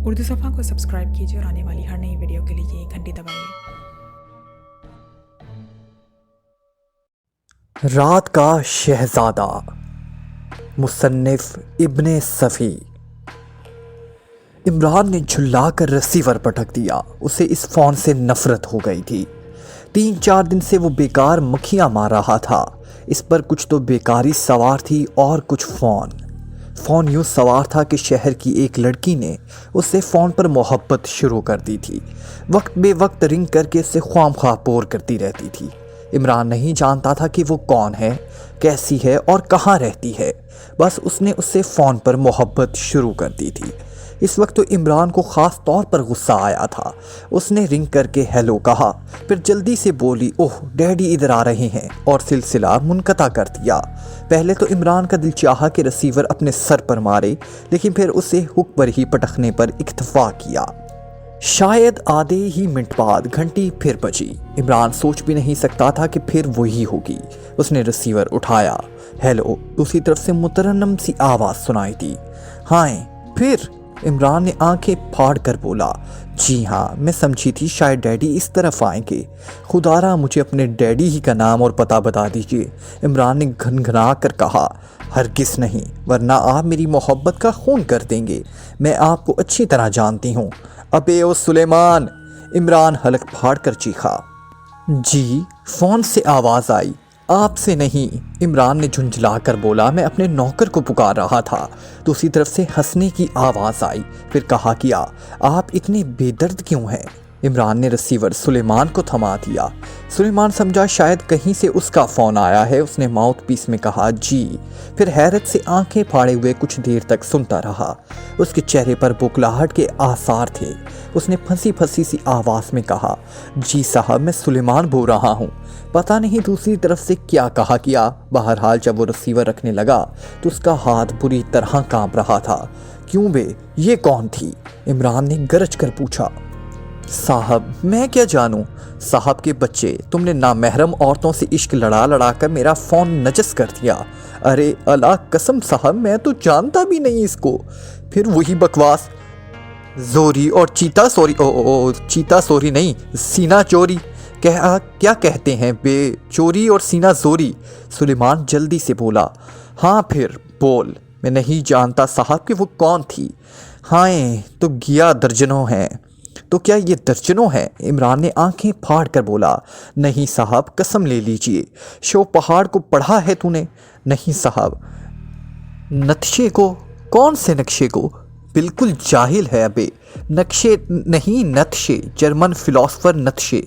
उर्दू सफ़ा को सब्सक्राइब कीजिए और आने वाली हर नई वीडियो के लिए घंटी दबाइए। रात का शहजादा मुसन्निफ इब्ने सफ़ी। इमरान ने झुल्लाकर रिसीवर पटक दिया। उसे इस फ़ोन से नफ़रत हो गई थी। 3-4 दिन से वो बेकार मक्खियाँ मार रहा था। इस पर कुछ तो बेकारी सवार थी और कुछ फ़ोन यूँ सवार था कि शहर की एक लड़की ने उससे फ़ोन पर मोहब्बत शुरू कर दी थी। वक्त बे वक्त रिंग करके उससे ख्वामख्वाह पोर करती रहती थी। इमरान नहीं जानता था कि वो कौन है, कैसी है और कहाँ रहती है। बस उसने उससे फ़ोन पर मोहब्बत शुरू कर दी थी। इस वक्त तो इमरान को ख़ास तौर पर गुस्सा आया था। उसने रिंग करके हेलो कहा, फिर जल्दी से बोली ओह डैडी इधर आ रहे हैं, और सिलसिला मुनक़ता कर दिया। पहले तो इमरान का दिल चाहा कि रिसीवर अपने सर पर मारे, लेकिन फिर उसे हुक पर ही पटकने पर इक्तफा किया। शायद आधे ही मिनट बाद घंटी फिर बजी। इमरान सोच भी नहीं सकता था कि फिर वही होगी। उसने रिसीवर उठाया। हेलो, दूसरी तरफ से मुतरन्नम सी आवाज़ सुनाई दी। हाय, फिर इमरान ने आंखें फाड़ कर बोला, जी हाँ, मैं समझी थी शायद डैडी इस तरफ आएंगे। खुदारा मुझे अपने डैडी ही का नाम और पता बता दीजिए। इमरान ने घनघना कर कहा, हरगिज़ नहीं, वरना आप मेरी मोहब्बत का खून कर देंगे। मैं आपको अच्छी तरह जानती हूँ। अबे ओ सुलेमान, इमरान हलक फाड़ कर चीखा। जी, फ़ोन से आवाज़ आई। आपसे नहीं, इमरान ने झुंझला कर बोला, मैं अपने नौकर को पुकार रहा था। दूसरी तरफ से हंसने की आवाज़ आई। फिर कहा किया, आप इतने बेदर्द क्यों हैं? इमरान ने रिसीवर सुलेमान को थमा दिया। सुलेमान समझा शायद कहीं से उसका फ़ोन आया है। उसने माउथ पीस में कहा जी, फिर हैरत से आंखें फाड़े हुए कुछ देर तक सुनता रहा। उसके चेहरे पर बुखलाहट के आसार थे। उसने फंसी फंसी सी आवाज़ में कहा, जी साहब, मैं सुलेमान बोल रहा हूँ। पता नहीं दूसरी तरफ से क्या कहा किया। बहरहाल जब वो रिसीवर रखने लगा तो उसका हाथ बुरी तरह कांप रहा था। क्यों बे, ये कौन थी? इमरान ने गरज कर पूछा। साहब, मैं क्या जानूं? साहब के बच्चे, तुमने नामहरम औरतों से इश्क लड़ा लड़ा कर मेरा फ़ोन नजस कर दिया। अरे अल्लाह कसम साहब, मैं तो जानता भी नहीं इसको। फिर वही बकवास, जोरी और चीता सोरी, चीता सोरी नहीं, सीना चोरी। क्या कहते हैं बे, चोरी और सीना जोरी। सुलेमान जल्दी से बोला। हाँ फिर बोल। मैं नहीं जानता साहब कि वो कौन थी। हाय, तो गया दर्जनों हैं। तो क्या ये दर्जनों हैं? इमरान ने आंखें फाड़ कर बोला। नहीं साहब, कसम ले लीजिए। शो पहाड़ को पढ़ा है तूने? नहीं साहब। नक्शे को? कौन से नक्शे को? बिल्कुल जाहिल है अबे। नक्शे नहीं, नक्शे, जर्मन फिलोसफर नक्शे।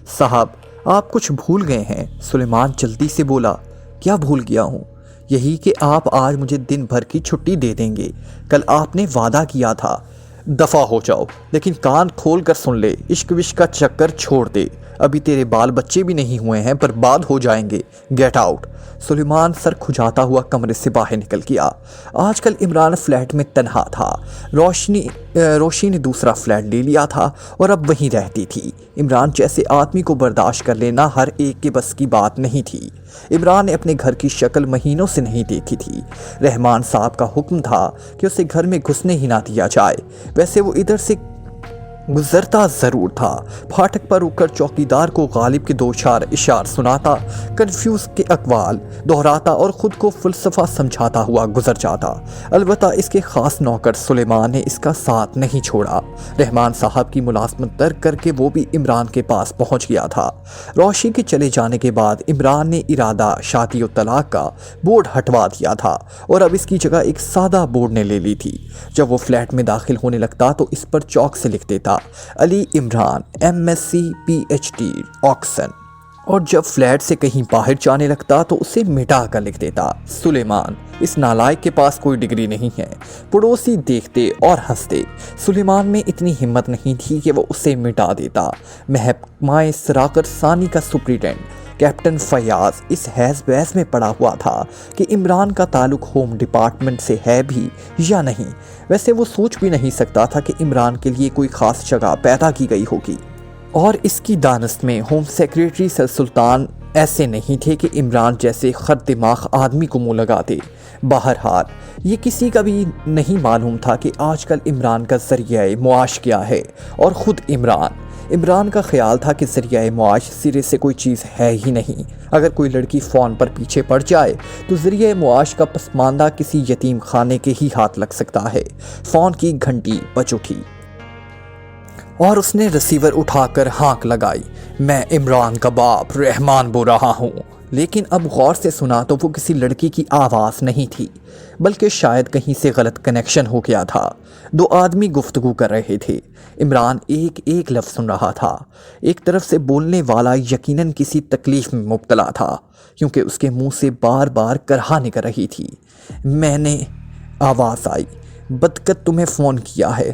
साहब, आप कुछ भूल गए हैं। सुलेमान जल्दी से बोला। क्या भूल गया हूँ? यही कि आप आज मुझे दिन भर की छुट्टी दे देंगे। कल आपने वादा किया था। दफ़ा हो जाओ, लेकिन कान खोल कर सुन ले। इश्क विश्क का चक्कर छोड़ दे। अभी तेरे बाल बच्चे भी नहीं हुए हैं, बर्बाद हो जाएंगे। Get out. सुलेमान सर खुजाता हुआ कमरे से बाहर निकल गया। आजकल इमरान फ्लैट में तन्हा था। रोशी ने दूसरा फ्लैट ले लिया था और अब वहीं रहती थी। इमरान जैसे आदमी को बर्दाश्त कर लेना हर एक के बस की बात नहीं थी। इमरान ने अपने घर की शक्ल महीनों से नहीं देखी थी। रहमान साहब का हुक्म था कि उसे घर में घुसने ही ना दिया जाए। वैसे वो इधर से गुजरता ज़रूर था। फाटक पर रुककर चौकीदार को गालिब के 2-4 इशार सुनाता, कन्फ्यूज के अकवाल दोहराता और ख़ुद को फ़लसफ़ा समझाता हुआ गुजर जाता। अलबत्ता इसके ख़ास नौकर सुलेमान ने इसका साथ नहीं छोड़ा। रहमान साहब की मुलाज़मत तर्क करके वो भी इमरान के पास पहुँच गया था। रोशी के चले जाने के बाद इमरान ने इरादा शादी और तलाक का बोर्ड हटवा दिया था और अब इसकी जगह एक सादा बोर्ड ने ले ली थी। जब वो फ्लैट में दाखिल होने लगता तो इस पर चौक से लिख देता, Ali Imran, MSc PhD Oxon. और जब फ्लैट से कहीं बाहर जाने लगता तो उसे मिटा कर लिख देता, सुलेमान, इस नालायक के पास कोई डिग्री नहीं है। पड़ोसी देखते और हंसते। सुलेमान में इतनी हिम्मत नहीं थी कि वो उसे मिटा देता। महकमा सराकर सानी का सुप्रिटेंडेंट कैप्टन फयाज इस हैज़ बहस में पड़ा हुआ था कि इमरान का ताल्लुक होम डिपार्टमेंट से है भी या नहीं। वैसे वो सोच भी नहीं सकता था कि इमरान के लिए कोई ख़ास जगह पैदा की गई होगी। और इसकी दानस्त में होम सेक्रेटरी सर सुल्तान ایسے نہیں تھے کہ عمران جیسے خر دماغ آدمی کو منہ لگاتے۔ بہرحال یہ کسی کا بھی نہیں معلوم تھا کہ آج کل عمران کا ذریعہ معاش کیا ہے، اور خود عمران کا خیال تھا کہ ذریعہ معاش سرے سے کوئی چیز ہے ہی نہیں۔ اگر کوئی لڑکی فون پر پیچھے پڑ جائے تو ذریعہ معاش کا پسماندہ کسی یتیم خانے کے ہی ہاتھ لگ سکتا ہے۔ فون کی گھنٹی بج اٹھی اور اس نے ریسیور اٹھا کر ہانک لگائی۔ میں عمران کا باپ رحمان بول رہا ہوں۔ لیکن اب غور سے سنا تو وہ کسی لڑکی کی آواز نہیں تھی، بلکہ شاید کہیں سے غلط کنیکشن ہو گیا تھا۔ دو آدمی گفتگو کر رہے تھے۔ عمران ایک ایک لفظ سن رہا تھا۔ ایک طرف سے بولنے والا یقیناً کسی تکلیف میں مبتلا تھا، کیونکہ اس کے منہ سے بار بار کرہا نکل رہی تھی۔ میں نے آواز آئی، بدقت تمہیں فون کیا ہے۔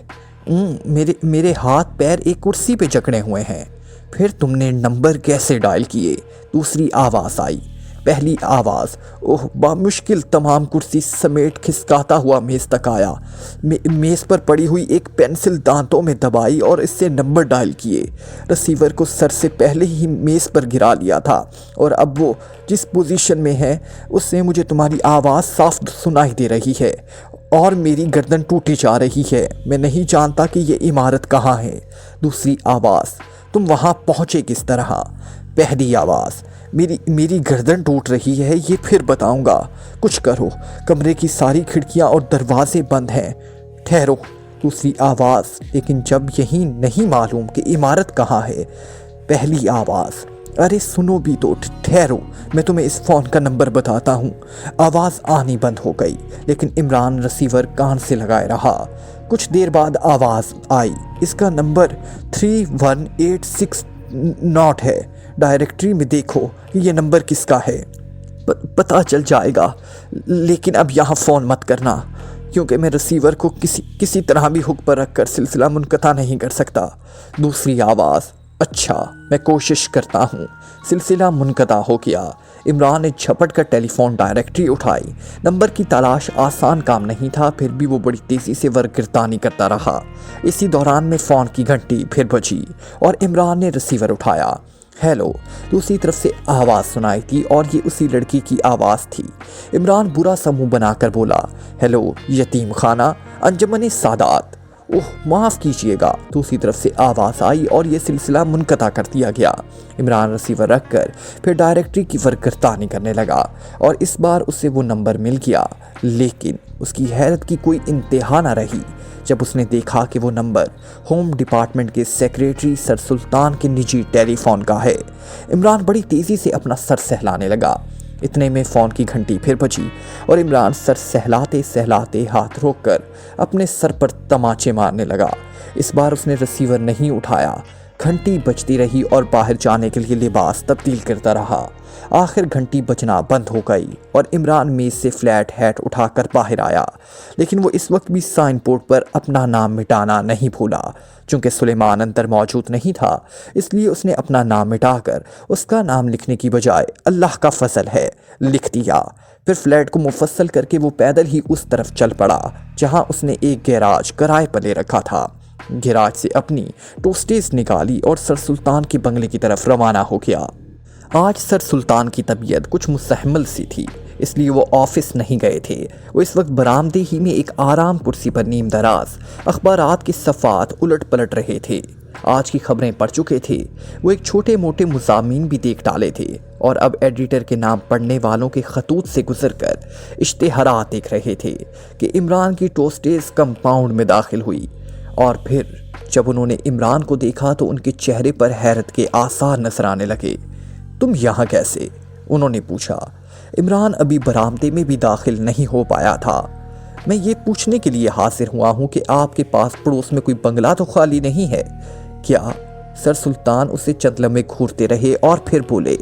میرے ہاتھ پیر ایک کرسی پہ جکڑے ہوئے ہیں۔ پھر تم نے نمبر کیسے ڈائل کیے؟ دوسری آواز آئی۔ پہلی آواز، اوہ بامشکل تمام کرسی سمیٹ کھسکاتا ہوا میز تک آیا، میز پر پڑی ہوئی ایک پینسل دانتوں میں دبائی اور اس سے نمبر ڈائل کیے۔ ریسیور کو سر سے پہلے ہی میز پر گرا لیا تھا، اور اب وہ جس پوزیشن میں ہے اس سے مجھے تمہاری آواز صاف سنائی دے رہی ہے، اور میری گردن ٹوٹی جا رہی ہے۔ میں نہیں جانتا کہ یہ عمارت کہاں ہے۔ دوسری آواز، تم وہاں پہنچے کس طرح؟ پہلی آواز، میری گردن ٹوٹ رہی ہے، یہ پھر بتاؤں گا۔ کچھ کرو، کمرے کی ساری کھڑکیاں اور دروازے بند ہیں۔ ٹھہرو۔ دوسری آواز، لیکن جب یہی نہیں معلوم کہ عمارت کہاں ہے۔ پہلی آواز، ارے سنو بھی تو، ٹھہرو، میں تمہیں اس فون کا نمبر بتاتا ہوں۔ آواز آنی بند ہو گئی، لیکن عمران ریسیور کان سے لگائے رہا۔ کچھ دیر بعد آواز آئی، اس کا نمبر 31860 ہے۔ ڈائریکٹری میں دیکھو کہ یہ نمبر کس کا ہے، پتہ چل جائے گا۔ لیکن اب یہاں فون مت کرنا، کیونکہ میں ریسیور کو کسی طرح بھی ہک پر رکھ کر سلسلہ منقطع نہیں کر سکتا۔ دوسری آواز، اچھا میں کوشش کرتا ہوں۔ سلسلہ منقطع ہو گیا۔ عمران نے جھپٹ کر ٹیلی فون ڈائریکٹری اٹھائی۔ نمبر کی تلاش آسان کام نہیں تھا، پھر بھی وہ بڑی تیزی سے ورگردانی کرتا رہا۔ اسی دوران میں فون کی گھنٹی پھر بجی اور عمران نے ریسیور اٹھایا۔ ہیلو، دوسری طرف سے آواز سنائی تھی، اور یہ اسی لڑکی کی آواز تھی۔ عمران برا سا منہ بنا کر بولا، ہیلو، یتیم خانہ، انجمن سادات۔ اوہ معاف کیجیے گا۔ دوسری طرف سے آواز آئی اور یہ سلسلہ منقطع کر دیا گیا۔ عمران ریسیور رکھ کر پھر ڈائریکٹری کی ورگردانی کرنے لگا، اور اس بار اسے وہ نمبر مل گیا۔ لیکن اس کی حیرت کی کوئی انتہا نہ رہی جب اس نے دیکھا کہ وہ نمبر ہوم ڈپارٹمنٹ کے سیکریٹری سر سلطان کے نجی ٹیلی فون کا ہے۔ عمران بڑی تیزی سے اپنا سر سہلانے لگا۔ اتنے میں فون کی گھنٹی پھر بجی، اور عمران سر سہلاتے سہلاتے ہاتھ روک کر اپنے سر پر تماچے مارنے لگا۔ اس بار اس نے ریسیور نہیں اٹھایا۔ گھنٹی بجتی رہی اور باہر جانے کے لیے لباس تبدیل کرتا رہا۔ آخر گھنٹی بجنا بند ہو گئی اور عمران میز سے فلیٹ ہیٹ اٹھا کر باہر آیا، لیکن وہ اس وقت بھی سائن بورڈ پر اپنا نام مٹانا نہیں بھولا۔ چونکہ سلیمان اندر موجود نہیں تھا، اس لیے اس نے اپنا نام مٹا کر اس کا نام لکھنے کی بجائے اللہ کا فضل ہے لکھ دیا۔ پھر فلیٹ کو مفصل کر کے وہ پیدل ہی اس طرف چل پڑا جہاں اس نے ایک گیراج کرائے پر لے رکھا تھا۔ گیراج سے اپنی ٹوسٹیز نکالی اور سر سلطان کے بنگلے کی طرف روانہ ہو گیا۔ آج سر سلطان کی طبیعت کچھ مستحمل سی تھی، اس لیے وہ آفس نہیں گئے تھے۔ وہ اس وقت برآمدے ہی میں ایک آرام کرسی پر نیم دراز اخبارات کے صفحات الٹ پلٹ رہے تھے۔ آج کی خبریں پڑھ چکے تھے۔ وہ ایک چھوٹے موٹے مضامین بھی دیکھ ڈالے تھے، اور اب ایڈیٹر کے نام پڑھنے والوں کے خطوط سے گزر کر اشتہارات دیکھ رہے تھے کہ عمران کی ٹوسٹیز کمپاؤنڈ میں داخل ہوئی۔ اور پھر جب انہوں نے عمران کو دیکھا تو ان کے چہرے پر حیرت کے آثار نظر آنے لگے۔ تم یہاں کیسے؟ انہوں نے پوچھا۔ عمران ابھی برآمدے میں بھی داخل نہیں ہو پایا تھا۔ میں یہ پوچھنے کے لیے حاضر ہوا ہوں کہ آپ کے پاس پڑوس میں کوئی بنگلہ تو خالی نہیں ہے کیا؟ سر سلطان اسے چند لمحے گھورتے رہے اور پھر بولے،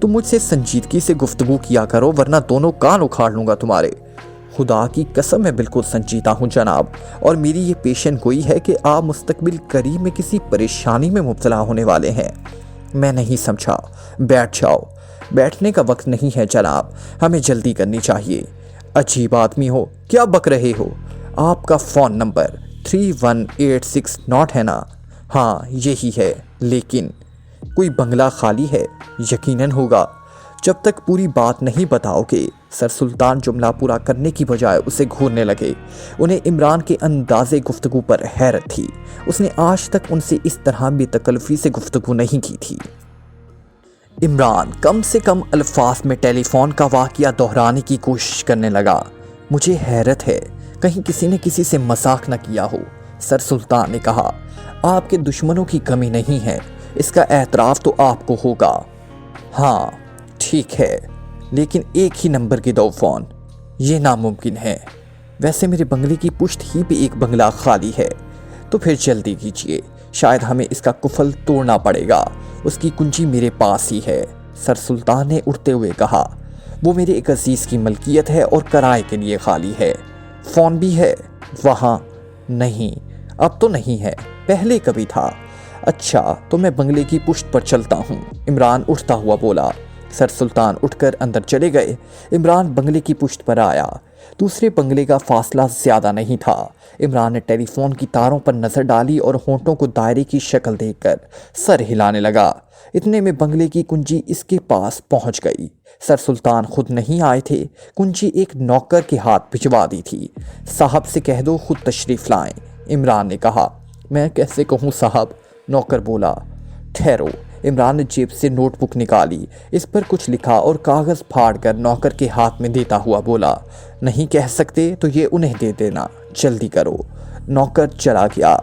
تم مجھ سے سنجیدگی سے گفتگو کیا کرو ورنہ دونوں کان اکھاڑ لوں گا تمہارے۔ خدا کی قسم میں بالکل سنجیدہ ہوں جناب، اور میری یہ پیشن گوئی ہے کہ آپ مستقبل قریب میں کسی پریشانی میں مبتلا ہونے والے ہیں۔ میں نہیں سمجھا۔ بیٹھ جاؤ۔ بیٹھنے کا وقت نہیں ہے جناب، ہمیں جلدی کرنی چاہیے۔ عجیب آدمی ہو، کیا بک رہے ہو؟ آپ کا فون نمبر 31860 ہے نا؟ ہاں یہی ہے، لیکن कोई बंगला खाली है? यकीनन होगा। जब तक पूरी बात नहीं बताओगे। सर सुल्तान जुमला पूरा करने की बजाय उसे घूरने लगे। उन्हें इमरान के अंदाज़े गुफ्तगू पर हैरत थी। उसने आज तक उनसे इस तरह बेतकल्लुफ़ी से गुफ्तगू नहीं की थी। इमरान कम से कम अल्फाज में टेलीफोन का वाक़या दोहराने की कोशिश करने लगा। मुझे हैरत है, कहीं किसी ने किसी से मजाक न किया हो। सर सुल्तान ने कहा, आपके दुश्मनों की कमी नहीं है, इसका एतराफ़ तो आपको होगा। हाँ ठीक है, लेकिन एक ही नंबर के दो फ़ोन, ये नामुमकिन है। वैसे मेरे बंगले की पुश्त ही पे एक बंगला खाली है। तो फिर जल्दी कीजिए, शायद हमें इसका कुफल तोड़ना पड़ेगा। उसकी कुंजी मेरे पास ही है। सर सुल्तान ने उठते हुए कहा, वो मेरे एक अजीज़ की मलकियत है और किराए के लिए खाली है। फ़ोन भी है वहाँ? नहीं, अब तो नहीं है, पहले कभी था। अच्छा, तो मैं बंगले की पुश्त पर चलता हूँ, इमरान उठता हुआ बोला। सर सुल्तान उठकर अंदर चले गए। इमरान बंगले की पुश्त पर आया। दूसरे बंगले का फासला ज़्यादा नहीं था। इमरान ने टेलीफोन की तारों पर नज़र डाली और होंठों को दायरे की शक्ल देखकर सर हिलाने लगा। इतने में बंगले की कुंजी इसके पास पहुंच गई। सर सुल्तान खुद नहीं आए थे, कुंजी एक नौकर के हाथ भिजवा दी थी। साहब से कह दो खुद तशरीफ़ लाएं, इमरान ने कहा। मैं कैसे कहूँ साहब, नौकर बोला। ठहरो। इमरान ने जेब से नोटबुक निकाली, इस पर कुछ लिखा और कागज़ फाड़कर नौकर के हाथ में देता हुआ बोला, नहीं कह सकते तो ये उन्हें दे देना, जल्दी करो। नौकर चला गया।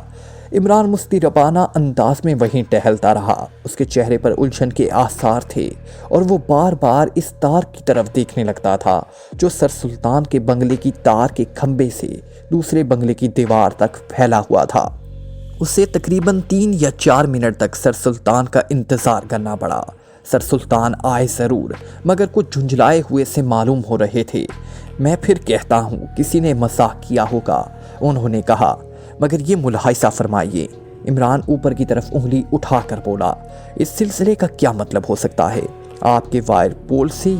इमरान मुस्तिरबाना अंदाज में वहीं टहलता रहा। उसके चेहरे पर उलझन के आसार थे और वो बार बार इस तार की तरफ देखने लगता था जो सर सुल्तान के बंगले की तार के खंबे से दूसरे बंगले की दीवार तक फैला हुआ था। उसे तकरीबन 3 या 4 मिनट तक सर सुल्तान का इंतज़ार करना पड़ा। सर सुल्तान आए ज़रूर, मगर कुछ झुंझलाए हुए से मालूम हो रहे थे। मैं फिर कहता हूँ किसी ने मजाक किया होगा, उन्होंने कहा, मगर ये मुलाहिजा फरमाइए। इमरान ऊपर की तरफ उंगली उठाकर बोला, इस सिलसिले का क्या मतलब हो सकता है? आपके वायर पोल से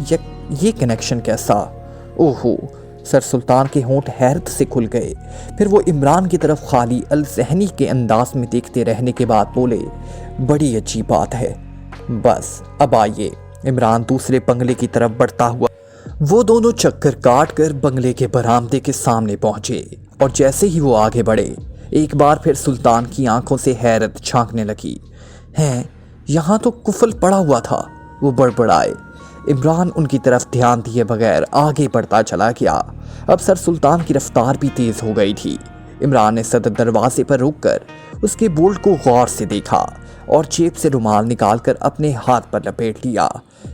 ये कनेक्शन कैसा? ओहो, सर सुल्तान के होंठ हैरत से खुल गए। फिर वो इमरान की तरफ खाली अल ज़हनी के अंदाज में देखते रहने के बाद बोले, बड़ी अजीब बात है। बस अब आइए। इमरान दूसरे बंगले की तरफ बढ़ता हुआ। वो दोनों चक्कर काट कर बंगले के बरामदे के सामने पहुंचे और जैसे ही वो आगे बढ़े, एक बार फिर सुल्तान की आंखों से हैरत झांकने लगी। हैं, यहाँ तो कुफल पड़ा हुआ था, वो बड़बड़ाए। इमरान उनकी तरफ ध्यान दिए बगैर आगे बढ़ता चला गया। अब सर सुल्तान की रफ्तार भी तेज हो गई थी। इमरान ने सदर दरवाजे पर रुककर उसके बोल्ट को गौर से देखा और जेब से रुमाल निकालकर अपने हाथ पर लपेट लिया।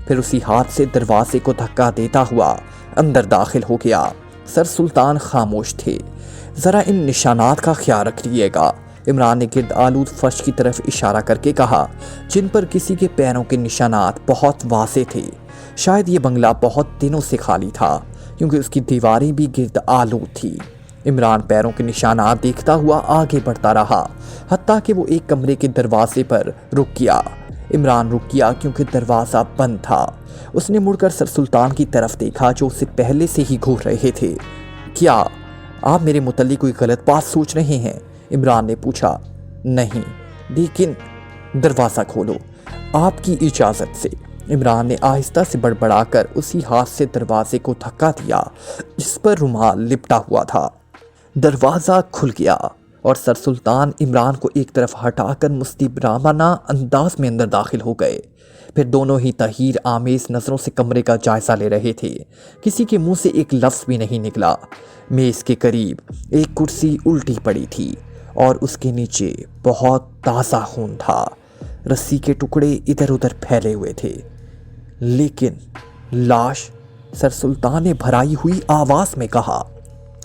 फिर उसी हाथ से दरवाजे को धक्का देता हुआ अंदर दाखिल हो गया। सर सुल्तान खामोश थे। ज़रा इन निशानात का ख्याल रखिएगा, इमरान ने गिर्द आलूद फर्श की तरफ इशारा करके कहा, जिन पर किसी के पैरों के निशानात बहुत वाज़ेह थे। शायद ये बंगला बहुत दिनों से खाली था क्योंकि उसकी दीवारें भी गिर्द आलूद थी। इमरान पैरों के निशानात देखता हुआ आगे बढ़ता रहा, हत्ता कि वो एक कमरे के दरवाजे पर रुक गया। इमरान रुक गया क्योंकि दरवाज़ा बंद था। उसने मुड़कर सर सुल्तान की तरफ देखा जो उससे पहले से ही घूर रहे थे। क्या आप मेरे मुतल्लिक कोई गलत बात सोच रहे हैं? इमरान ने पूछा। नहीं, लेकिन दरवाज़ा खोलो, आपकी इजाज़त से। इमरान ने आहिस्ता से बड़बड़ाकर उसी हाथ से दरवाजे को धक्का दिया जिस पर रुमाल लिपटा हुआ था। दरवाज़ा खुल गया और सर सुल्तान इमरान को एक तरफ हटाकर मुस्तिबराना अंदाज में अंदर दाखिल हो गए। फिर दोनों ही तहीर आमेज नज़रों से कमरे का जायज़ा ले रहे थे। किसी के मुंह से एक लफ्ज़ भी नहीं निकला। मेज़ के करीब एक कुर्सी उल्टी पड़ी थी और उसके नीचे बहुत ताज़ा खून था। रस्सी के टुकड़े इधर उधर फैले हुए थे। लेकिन लाश, सर सुल्तान ने भराई हुई आवाज़ में कहा।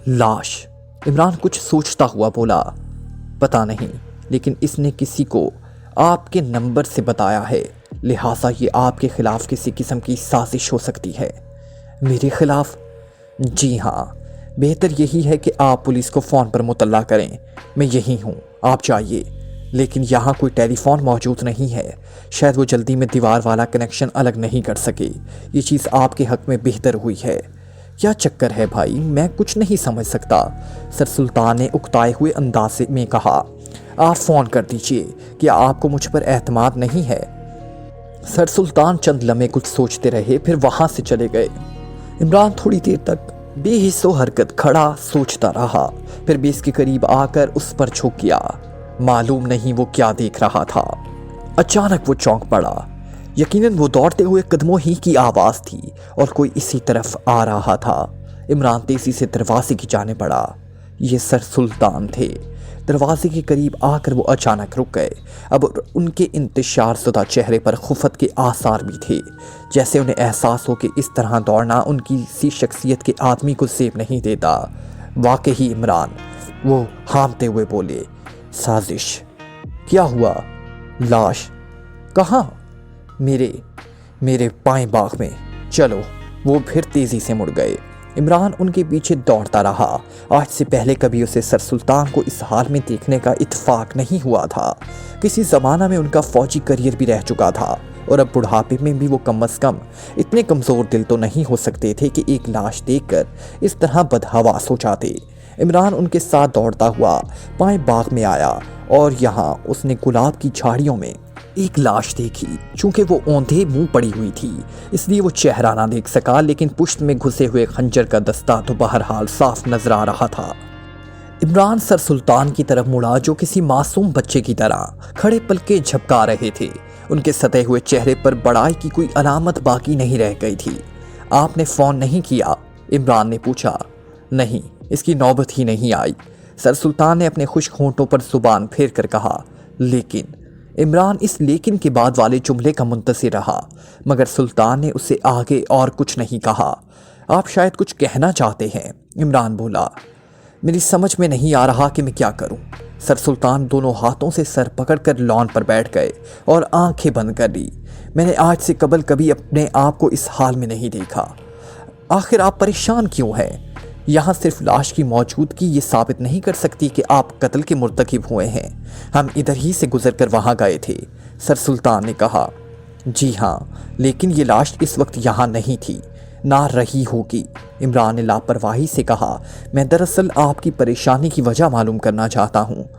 लाश, इमरान कुछ सोचता हुआ बोला। पता नहीं, लेकिन इसने किसी को आपके नंबर से बताया है, लिहाजा ये आपके खिलाफ किसी किस्म की साजिश हो सकती है। मेरे खिलाफ? जी हाँ, बेहतर यही है कि आप पुलिस को फ़ोन पर मुतल्ला करें। मैं यही हूँ, आप जाइए। लेकिन यहाँ कोई टेलीफोन मौजूद नहीं है। शायद वो जल्दी में दीवार वाला कनेक्शन अलग नहीं कर सके। ये चीज़ आपके हक़ में बेहतर हुई है। क्या चक्कर है भाई, मैं कुछ नहीं समझ सकता, सर सुल्तान ने उकताए हुए अंदाज़ में कहा। आप फ़ोन कर दीजिए। क्या आपको मुझ पर एतमाद नहीं है? सर सुल्तान चंद लम्हे कुछ सोचते रहे, फिर वहां से चले गए। इमरान थोड़ी देर तक बेहिस्सो हरकत खड़ा सोचता रहा, फिर बेस के करीब आकर उस पर झुक गया। मालूम नहीं वो क्या देख रहा था। अचानक वो चौंक पड़ा। यकीनन वो दौड़ते हुए कदमों ही की आवाज़ थी और कोई इसी तरफ आ रहा था। इमरान तेजी से दरवाजे की जाने पड़ा। ये सर सुल्तान थे। दरवाजे के करीब आकर वो अचानक रुक गए। अब उनके इंतशार शुदा चेहरे पर खुफत के आसार भी थे, जैसे उन्हें एहसास हो कि इस तरह दौड़ना उनकी सी शख्सियत के आदमी को सेब नहीं देता। वाकई इमरान, वो हामते हुए बोले, साजिश। क्या हुआ? लाश कहाँ? मेरे बाएं बाग में। चलो। वो फिर तेजी से मुड़ गए। इमरान उनके पीछे दौड़ता रहा। आज से पहले कभी उसे सर सुल्तान को इस हाल में देखने का इत्तेफाक नहीं हुआ था। किसी ज़माना में उनका फौजी करियर भी रह चुका था और अब बुढ़ापे में भी वो कम अज़ कम इतने कमज़ोर दिल तो नहीं हो सकते थे कि एक लाश देखकर इस तरह बदहवास हो जाते। इमरान उनके साथ दौड़ता हुआ बाएं बाग में आया और यहाँ उसने गुलाब की झाड़ियों में एक लाश देखी। चूंकि वो औंधे मुंह पड़ी हुई थी इसलिए वो चेहरा ना देख सका, लेकिन पुश्त में घुसे हुए खंजर का दस्ता तो बहरहाल साफ नजर आ रहा था। इमरान सर सुल्तान की तरफ मुड़ा, जो किसी मासूम बच्चे की तरह खड़े पलके झपका रहे थे। उनके सते हुए चेहरे पर बड़ाई की कोई अलामत बाकी नहीं रह गई थी। आपने फ़ोन नहीं किया? इमरान ने पूछा। नहीं, इसकी नौबत ही नहीं आई। सर सुल्तान ने अपने खुश्क होंठों पर जुबान फेर कर कहा। लेकिन इमरान इस लेकिन के बाद वाले जुमले का मुंतज़िर रहा, मगर सुल्तान ने उससे आगे और कुछ नहीं कहा। आप शायद कुछ कहना चाहते हैं, इमरान बोला। मेरी समझ में नहीं आ रहा कि मैं क्या करूं। सर सुल्तान दोनों हाथों से सर पकड़कर लॉन पर बैठ गए और आंखें बंद कर ली। मैंने आज से कबल कभी अपने आप को इस हाल में नहीं देखा। आखिर आप परेशान क्यों हैं? यहाँ सिर्फ लाश की मौजूदगी ये साबित नहीं कर सकती कि आप कत्ल के मुर्तकिब हुए हैं। हम इधर ही से गुजर कर वहाँ गए थे, सर सुल्तान ने कहा। जी हाँ, लेकिन ये लाश इस वक्त यहाँ नहीं थी, ना रही होगी, इमरान ने लापरवाही से कहा। मैं दरअसल आपकी परेशानी की वजह मालूम करना चाहता हूँ।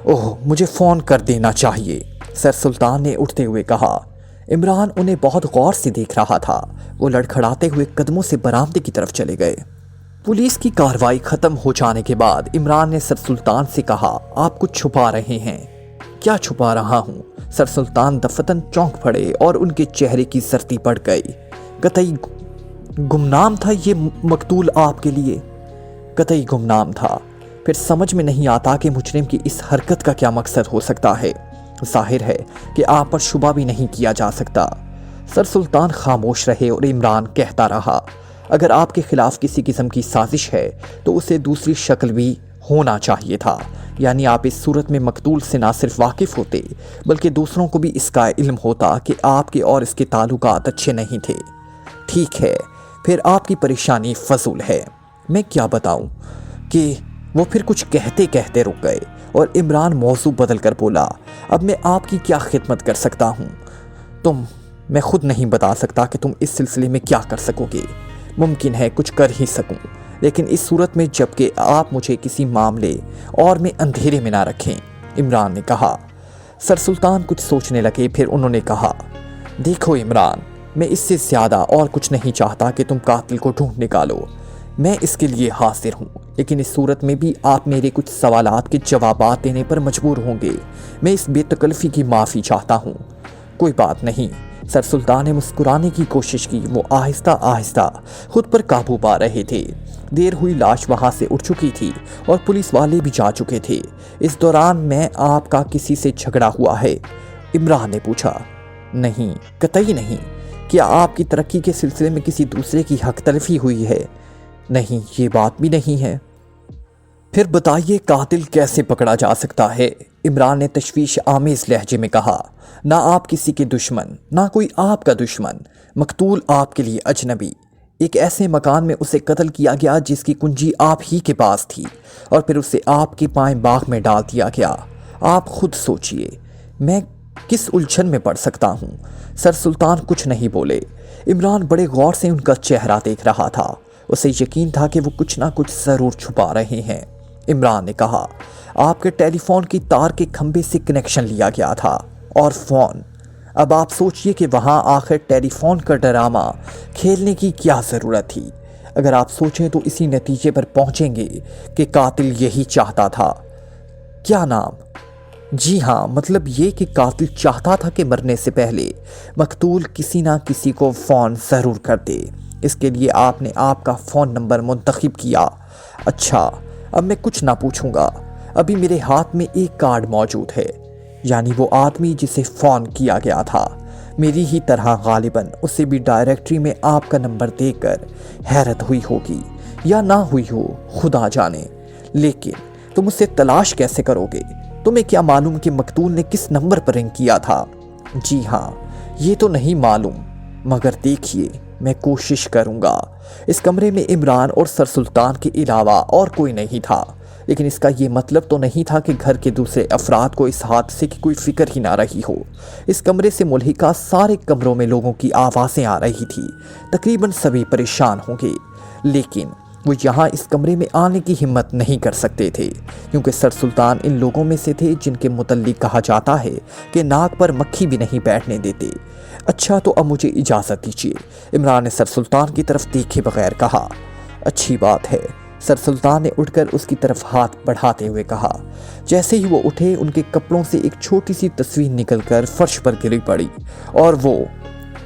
ओह, मुझे फ़ोन कर देना चाहिए, सर सुल्तान ने उठते हुए कहा। इमरान उन्हें बहुत गौर से देख रहा था। वो लड़खड़ाते हुए कदमों से बरामदे की तरफ चले गए। पुलिस की कार्रवाई खत्म हो जाने के बाद इमरान ने सर सुल्तान से कहा, आप कुछ छुपा रहे हैं। क्या छुपा रहा हूँ? सर सुल्तान दफतन चौंक पड़े और उनके चेहरे की सर्दी पड़ गई। कतई गुमनाम था ये मकतूल आपके लिए? कतई गुमनाम था। फिर समझ में नहीं आता कि मुजरिम की इस हरकत का क्या मकसद हो सकता है। जाहिर है कि आप पर शुबा भी नहीं किया जा सकता। सर सुल्तान खामोश रहे और इमरान कहता रहा, अगर आपके खिलाफ किसी किस्म की साजिश है तो उसे दूसरी शक्ल भी होना चाहिए था। यानी आप इस सूरत में मकतूल से ना सिर्फ वाकिफ़ होते बल्कि दूसरों को भी इसका इल्म होता कि आपके और इसके ताल्लुकात अच्छे नहीं थे। ठीक है, फिर आपकी परेशानी फजूल है। मैं क्या बताऊं कि वो फिर कुछ कहते कहते रुक गए और इमरान मौजू बदल कर बोला, अब मैं आपकी क्या खिदमत कर सकता हूँ? मैं खुद नहीं बता सकता कि तुम इस सिलसिले में क्या कर सकोगे। मुमकिन है कुछ कर ही सकूं, लेकिन इस सूरत में जबकि आप मुझे किसी मामले और में अंधेरे में ना रखें, इमरान ने कहा। सर सुल्तान कुछ सोचने लगे, फिर उन्होंने कहा, देखो इमरान, मैं इससे ज़्यादा और कुछ नहीं चाहता कि तुम कातिल को ढूंढ निकालो। मैं इसके लिए हाजिर हूँ, लेकिन इस सूरत में भी आप मेरे कुछ सवालात के जवाबात देने पर मजबूर होंगे। मैं इस बेतकल्फ़ी की माफ़ी चाहता हूँ। कोई बात नहीं, सर सुल्तान ने मुस्कुराने की कोशिश की। वो आहिस्ता आहिस्ता खुद पर काबू पा रहे थे। देर हुई लाश वहाँ से उठ चुकी थी और पुलिस वाले भी जा चुके थे। इस दौरान मैं आपका किसी से झगड़ा हुआ है? इमरान ने पूछा। नहीं, कतई नहीं। क्या आपकी तरक्की के सिलसिले में किसी दूसरे की हक तलफी हुई है? नहीं, ये बात भी नहीं है। फिर बताइए कातिल कैसे पकड़ा जा सकता है? इमरान ने तशवीश आमेज लहजे में कहा। ना आप किसी के दुश्मन, ना कोई आपका दुश्मन। मकतूल आपके लिए अजनबी। एक ऐसे मकान में उसे कत्ल किया गया जिसकी कुंजी आप ही के पास थी और फिर उसे आपके बाएं बाग में डाल दिया गया। आप खुद सोचिए, मैं किस उलझन में पड़ सकता हूँ? सर सुल्तान कुछ नहीं बोले। इमरान बड़े गौर से उनका चेहरा देख रहा था। उसे यकीन था कि वो कुछ ना कुछ ज़रूर छुपा रहे हैं। इमरान ने कहा, आपके टेलीफोन की तार के खंभे से कनेक्शन लिया गया था और फ़ोन अब आप सोचिए कि वहाँ आखिर टेलीफोन का ड्रामा खेलने की क्या ज़रूरत थी। अगर आप सोचें तो इसी नतीजे पर पहुँचेंगे कि कातिल यही चाहता था। क्या नाम? जी हाँ, मतलब ये कि कातिल चाहता था कि मरने से पहले मकतूल किसी ना किसी को फ़ोन ज़रूर कर दे। इसके लिए आपने आपका फ़ोन नंबर मुंतखब किया। अच्छा, अब मैं कुछ ना पूछूंगा। अभी मेरे हाथ में एक कार्ड मौजूद है, यानी वो आदमी जिसे फ़ोन किया गया था मेरी ही तरह गालिबन उसे भी डायरेक्टरी में आपका नंबर देकर हैरत हुई होगी या ना हुई हो, खुदा जाने। लेकिन तुम उसे तलाश कैसे करोगे? तुम्हें क्या मालूम कि मकतूल ने किस नंबर पर रिंग किया था? जी हाँ, ये तो नहीं मालूम, मगर देखिए मैं कोशिश करूँगा। इस कमरे में इमरान और सर सुल्तान के अलावा और कोई नहीं था, लेकिन इसका ये मतलब तो नहीं था कि घर के दूसरे अफराद को इस हादसे की कोई फिक्र ही ना रही हो। इस कमरे से मुल्हिका सारे कमरों में लोगों की आवाज़ें आ रही थी। तकरीबन सभी परेशान होंगे, लेकिन वो यहाँ इस कमरे में आने की हिम्मत नहीं कर सकते थे, क्योंकि सर सुल्तान इन लोगों में से थे जिनके मुतल्लिक कहा जाता है कि नाक पर मक्खी भी नहीं बैठने देते। अच्छा, तो अब मुझे इजाज़त दीजिए, इमरान ने सर सुल्तान की तरफ देखे बगैर कहा। अच्छी बात है, सर सुल्तान ने उठकर उसकी तरफ हाथ बढ़ाते हुए कहा। जैसे ही वो उठे, उनके कपड़ों से एक छोटी सी तस्वीर निकलकर फर्श पर गिरी पड़ी और वो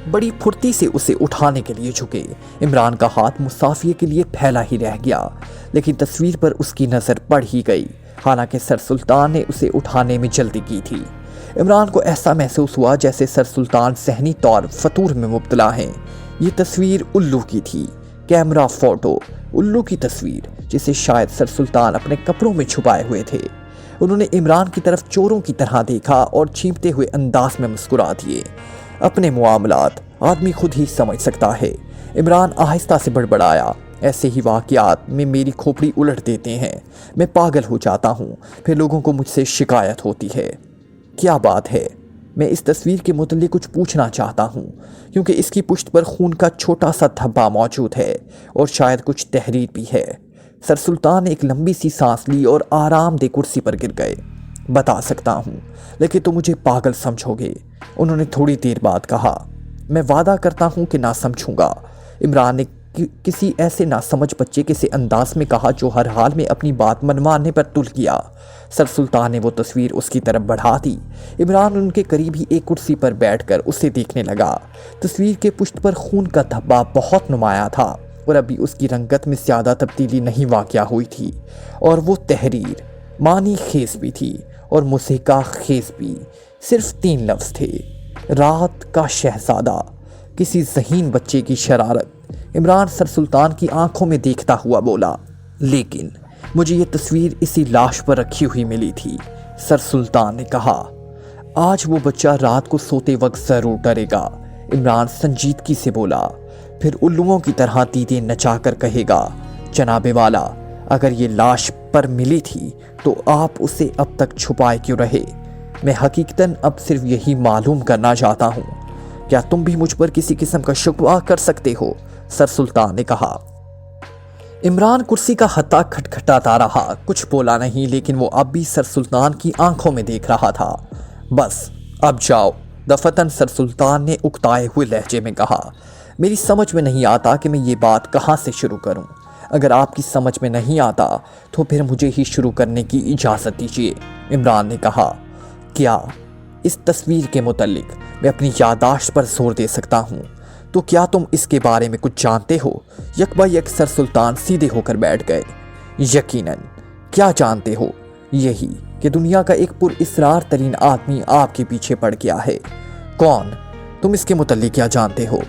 बड़ी फुर्ती से उसे उठाने के लिए झुके। इमरान का हाथ मुसाफिये के लिए फैला ही रह गया, लेकिन तस्वीर पर उसकी नज़र पड़ ही गई। हालांकि सर सुल्तान ने उसे उठाने में जल्दी की थी। इमरान को ऐसा महसूस हुआ जैसे सर सुल्तान सहनी तौर फतूर में मुब्तला हैं। ये तस्वीर उल्लू की थी, कैमरा फोटो उल्लू की तस्वीर, जिसे शायद सर सुल्तान अपने कपड़ों में छुपाए हुए थे। उन्होंने इमरान की तरफ चोरों की तरह देखा और छींपते हुए अंदाज में मुस्कुरा दिए। अपने मामलात आदमी खुद ही समझ सकता है, इमरान आहिस्ता से बड़बड़ाया। ऐसे ही वाक़यात में मेरी खोपड़ी उलट देते हैं, मैं पागल हो जाता हूँ, फिर लोगों को मुझसे शिकायत होती है। क्या बात है? मैं इस तस्वीर के मुतल्लिक़ कुछ पूछना चाहता हूँ, क्योंकि इसकी पुश्त पर खून का छोटा सा धब्बा मौजूद है और शायद कुछ तहरीर भी है। सर सुल्तान ने एक लंबी सी सांस ली और आरामदेह कुर्सी पर गिर गए। बता सकता हूँ, लेकिन तुम मुझे पागल समझोगे, उन्होंने थोड़ी देर बाद कहा। मैं वादा करता हूँ कि ना समझूंगा, इमरान ने किसी ऐसे नासमझ बच्चे के से अंदाज में कहा जो हर हाल में अपनी बात मनवाने पर तुल गया। सर सुल्तान ने वो तस्वीर उसकी तरफ बढ़ा दी। इमरान उनके करीब ही एक कुर्सी पर बैठकर उसे देखने लगा। तस्वीर के पुश्त पर खून का धब्बा बहुत नुमाया था और अभी उसकी रंगत में ज़्यादा तब्दीली नहीं वाक़या हुई थी, और वो तहरीर मानी खेज भी थी और मुसीका खेज भी। सिर्फ 3 लफ्ज़ थे, रात का शहजादा, किसी ज़हीन बच्चे की शरारत। इमरान सर सुल्तान की आंखों में देखता हुआ बोला, लेकिन मुझे ये तस्वीर इसी लाश पर रखी हुई मिली थी। सर सुल्तान ने कहा, आज वो बच्चा रात को सोते वक्त ज़रूर डरेगा। इमरान संजीदगी से बोला, फिर उल्लुओं की तरह दीदे नचाकर कहेगा, जनाबे वाला, अगर ये लाश पर मिली थी तो आप उसे अब तक छुपाए क्यों रहे? मैं हकीकतन अब सिर्फ यही मालूम करना चाहता हूँ, क्या तुम भी मुझ पर किसी किस्म का शुक्वा कर सकते हो? सर सुल्तान ने कहा। इमरान कुर्सी का हत्था खटखटाता रहा, कुछ बोला नहीं, लेकिन वो अब भी सर सुल्तान की आंखों में देख रहा था। बस अब जाओ दफतन, सर सुल्तान ने उकताए हुए लहजे में कहा। मेरी समझ में नहीं आता कि मैं ये बात कहाँ से शुरू करूँ। अगर आपकी समझ में नहीं आता तो फिर मुझे ही शुरू करने की इजाज़त दीजिए, इमरान ने कहा। क्या इस तस्वीर के मुतल्लिक मैं अपनी यादाश्त पर जोर दे सकता हूँ? तो क्या तुम इसके बारे में कुछ जानते हो? यकबायक सर सुल्तान सीधे होकर बैठ गए। यकीनन, क्या जानते हो? यही कि दुनिया का एक पुरइसरार तरीन आदमी आपके पीछे पड़ गया है। कौन? तुम इसके मुतल्लिक क्या जानते हो?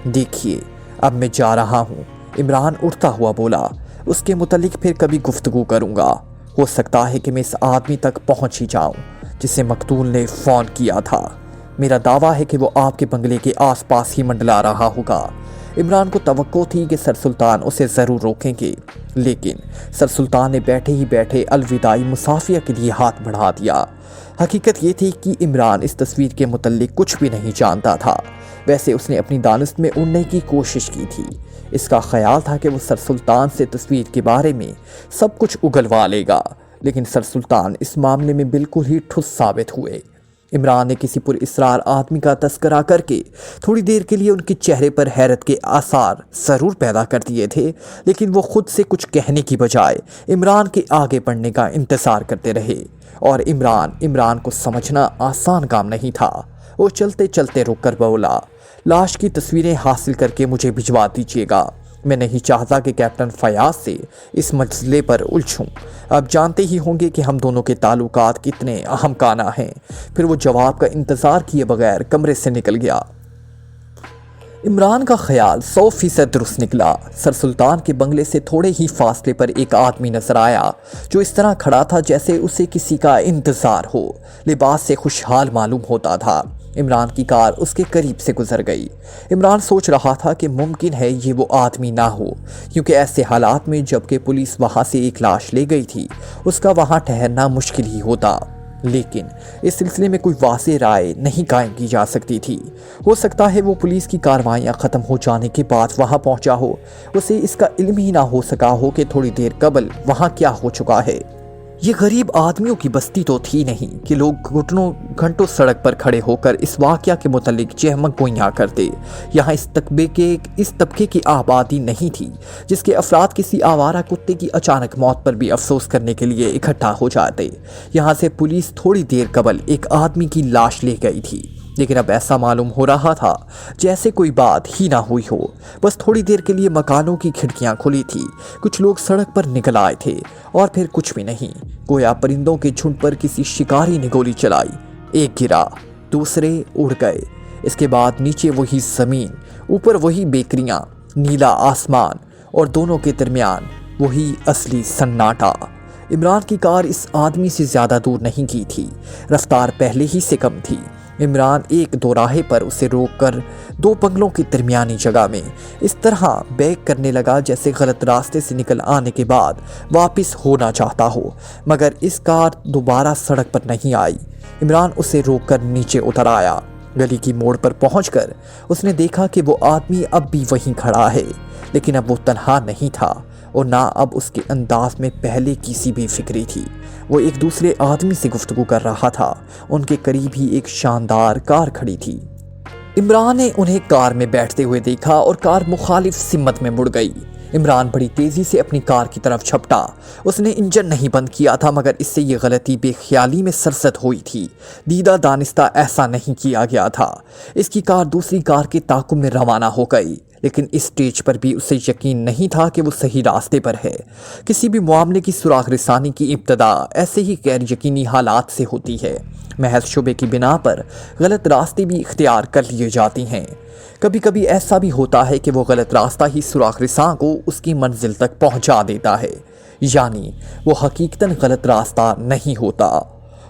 देखिए, अब मैं जा रहा हूँ, इमरान उठता हुआ बोला। उसके मुतल्लिक फिर कभी गुफ्तगू करूँगा। हो सकता है कि मैं इस आदमी तक पहुँच ही जाऊँ जिसे मकतूल ने फ़ोन किया था। मेरा दावा है कि वो आपके बंगले के आसपास ही मंडला रहा होगा। इमरान को तवक्को थी कि सर सुल्तान उसे ज़रूर रोकेंगे, लेकिन सर सुल्तान ने बैठे ही बैठे अलविदाई मुसाफिया के लिए हाथ बढ़ा दिया। हकीकत ये थी कि इमरान इस तस्वीर के मुतल्लिक कुछ भी नहीं जानता था। वैसे उसने अपनी दानिश में उड़ने की कोशिश की थी। इसका ख्याल था कि वो सर सुल्तान से तस्वीर के बारे में सब कुछ उगलवा लेगा, लेकिन सर सुल्तान इस मामले में बिल्कुल ही ठुस साबित हुए। इमरान ने किसी पुरअसरार आदमी का तस्करा करके थोड़ी देर के लिए उनके चेहरे पर हैरत के आसार ज़रूर पैदा कर दिए थे, लेकिन वो खुद से कुछ कहने की बजाय इमरान के आगे बढ़ने का इंतज़ार करते रहे। और इमरान को समझना आसान काम नहीं था। वो चलते चलते रुक कर बोला, लाश की तस्वीरें हासिल करके मुझे भिजवा दीजिएगा। मैं नहीं चाहता कि कैप्टन फयाज से इस मसले पर उलझूं। आप जानते ही होंगे कि हम दोनों के ताल्लुकात कितने अहमकाना हैं। फिर वो जवाब का इंतज़ार किए बगैर कमरे से निकल गया। इमरान का ख्याल 100% दुरुस्त निकला। सर सुल्तान के बंगले से थोड़े ही फासले पर एक आदमी नजर आया जो इस तरह खड़ा था जैसे उसे किसी का इंतज़ार हो। लिबास से खुशहाल मालूम होता था। इमरान की कार उसके करीब से गुजर गई। इमरान सोच रहा था कि मुमकिन है ये वो आदमी ना हो, क्योंकि ऐसे हालात में जबकि पुलिस वहाँ से एक लाश ले गई थी, उसका वहाँ ठहरना मुश्किल ही होता। लेकिन इस सिलसिले में कोई वाज़ेह राय नहीं कायम की जा सकती थी। हो सकता है वो पुलिस की कार्रवाइयाँ ख़त्म हो जाने के बाद वहाँ पहुँचा हो। उसे इसका इल्म ही ना हो सका हो कि थोड़ी देर कबल वहाँ क्या हो चुका है। ये गरीब आदमियों की बस्ती तो थी नहीं कि लोग घंटों सड़क पर खड़े होकर इस वाक़या के मुतालिक चहमक गोइयाँ करते। यहाँ इस तबके की आबादी नहीं थी जिसके अफराद किसी आवारा कुत्ते की अचानक मौत पर भी अफसोस करने के लिए इकट्ठा हो जाते। यहाँ से पुलिस थोड़ी देर कबल एक आदमी की लाश ले गई थी, लेकिन अब ऐसा मालूम हो रहा था जैसे कोई बात ही ना हुई हो। बस थोड़ी देर के लिए मकानों की खिड़कियां खुली थी, कुछ लोग सड़क पर निकल आए थे और फिर कुछ भी नहीं। गोया परिंदों के झुंड पर किसी शिकारी ने गोली चलाई। एक गिरा, दूसरे उड़ गए। इसके बाद नीचे वही ज़मीन, ऊपर वही बेकरियां, नीला आसमान और दोनों के दरमियान वही असली सन्नाटा। इमरान की कार इस आदमी से ज़्यादा दूर नहीं की थी। रफ्तार पहले ही से कम थी। इमरान एक दोराहे पर उसे रोककर दो बंगलों की दरमियानी जगह में इस तरह बैक करने लगा जैसे गलत रास्ते से निकल आने के बाद वापस होना चाहता हो, मगर इस कार दोबारा सड़क पर नहीं आई। इमरान उसे रोककर नीचे उतर आया। गली की मोड़ पर पहुंचकर उसने देखा कि वो आदमी अब भी वहीं खड़ा है, लेकिन अब वो तन्हा नहीं था और ना अब उसके अंदाज में पहले की सी बेफिक्री थी। वो एक दूसरे आदमी से गुफ्तगू कर रहा था। उनके करीब ही एक शानदार कार खड़ी थी। इमरान ने उन्हें कार में बैठते हुए देखा और कार मुखालिफ सिमत में मुड़ गई। इमरान बड़ी तेज़ी से अपनी कार की तरफ झपटा। उसने इंजन नहीं बंद किया था, मगर इससे ये गलती बेख्याली में सरसद हुई थी। दीदा दानिस्ता ऐसा नहीं किया गया था। इसकी कार दूसरी कार के ताक़ुब में रवाना हो गई, लेकिन इस स्टेज पर भी उसे यकीन नहीं था कि वो सही रास्ते पर है। किसी भी मामले की सुराग रसानी की इब्तदा ऐसे ही गैर यकीनी हालात से होती है। महज शुबे की बिना पर गलत रास्ते भी इख्तियार कर लिए जाते हैं। कभी कभी ऐसा भी होता है कि वो गलत रास्ता ही सुराग रसां को उसकी मंजिल तक पहुंचा देता है, यानी वो हकीकतन गलत रास्ता नहीं होता।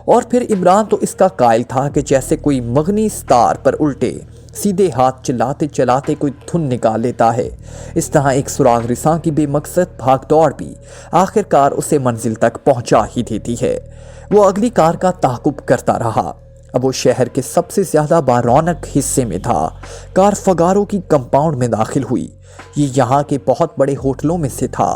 और फिर इमरान तो इसका कायल था कि जैसे कोई मगनी स्तार पर उल्टे सीधे हाथ चलाते चलाते कोई धुन निकाल लेता है। इस तरह एक सुराग रसां की बेमकसद भाग दौड़ भी आखिरकार उसे मंजिल तक पहुंचा ही देती है। वो अगली कार का ताक़ुब करता रहा। अब वो शहर के सबसे ज़्यादा बारौनक हिस्से में था। कार फगारों की कंपाउंड में दाखिल हुई। ये यहाँ के बहुत बड़े होटलों में से था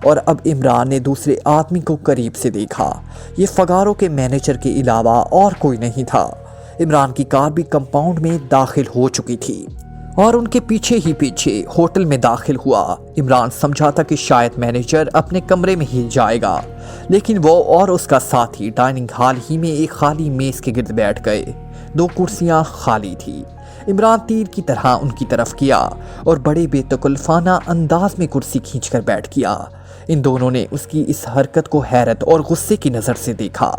और अब इमरान ने दूसरे आदमी को करीब से देखा। ये फगारों के मैनेजर के अलावा और कोई नहीं था। इमरान की कार भी कंपाउंड में दाखिल हो चुकी थी और उनके पीछे ही पीछे होटल में दाखिल हुआ। इमरान समझा था कि शायद मैनेजर अपने कमरे में ही जाएगा, लेकिन वो और उसका साथी डाइनिंग हॉल ही में एक खाली मेज़ के गिर्द बैठ गए। दो कुर्सियां खाली थी। इमरान तीर की तरह उनकी तरफ किया और बड़े बेतकल्लुफ़ाना अंदाज में कुर्सी खींचकर बैठ गया। इन दोनों ने उसकी इस हरकत को हैरत और गुस्से की नज़र से देखा।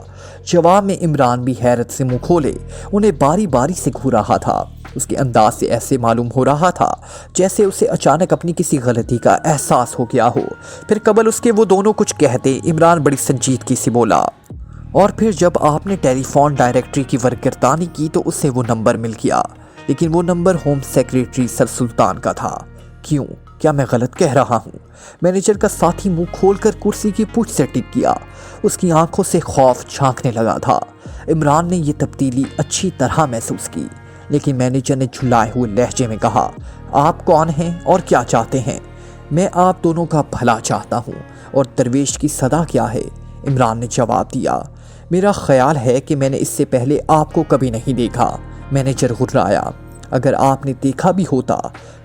जवाब में इमरान भी हैरत से मुंह खोले उन्हें बारी बारी से घूर रहा था। उसके अंदाज से ऐसे मालूम हो रहा था जैसे उसे अचानक अपनी किसी गलती का एहसास हो गया हो। फिर कबल उसके वो दोनों कुछ कहते, इमरान बड़ी संजीदगी से बोला, और फिर जब आपने टेलीफोन डायरेक्टरी की वर्करतानी की तो उससे वो नंबर मिल गया, लेकिन वो नंबर होम सेक्रेटरी सर सुल्तान का था। क्यों? क्या मैं गलत कह रहा हूँ? मैनेजर का साथी मुंह खोलकर कुर्सी की पूंछ से टिक गया। उसकी आंखों से खौफ झांकने लगा था। इमरान ने यह तब्दीली अच्छी तरह महसूस की, लेकिन मैनेजर ने झुल्लाए हुए लहजे में कहा, आप कौन हैं और क्या चाहते हैं? मैं आप दोनों का भला चाहता हूँ। और दरवेश की सदा क्या है? इमरान ने जवाब दिया, میرا خیال ہے کہ میں نے اس سے پہلے آپ کو کبھی نہیں دیکھا۔ مینیجر غرایا۔ اگر آپ نے دیکھا بھی ہوتا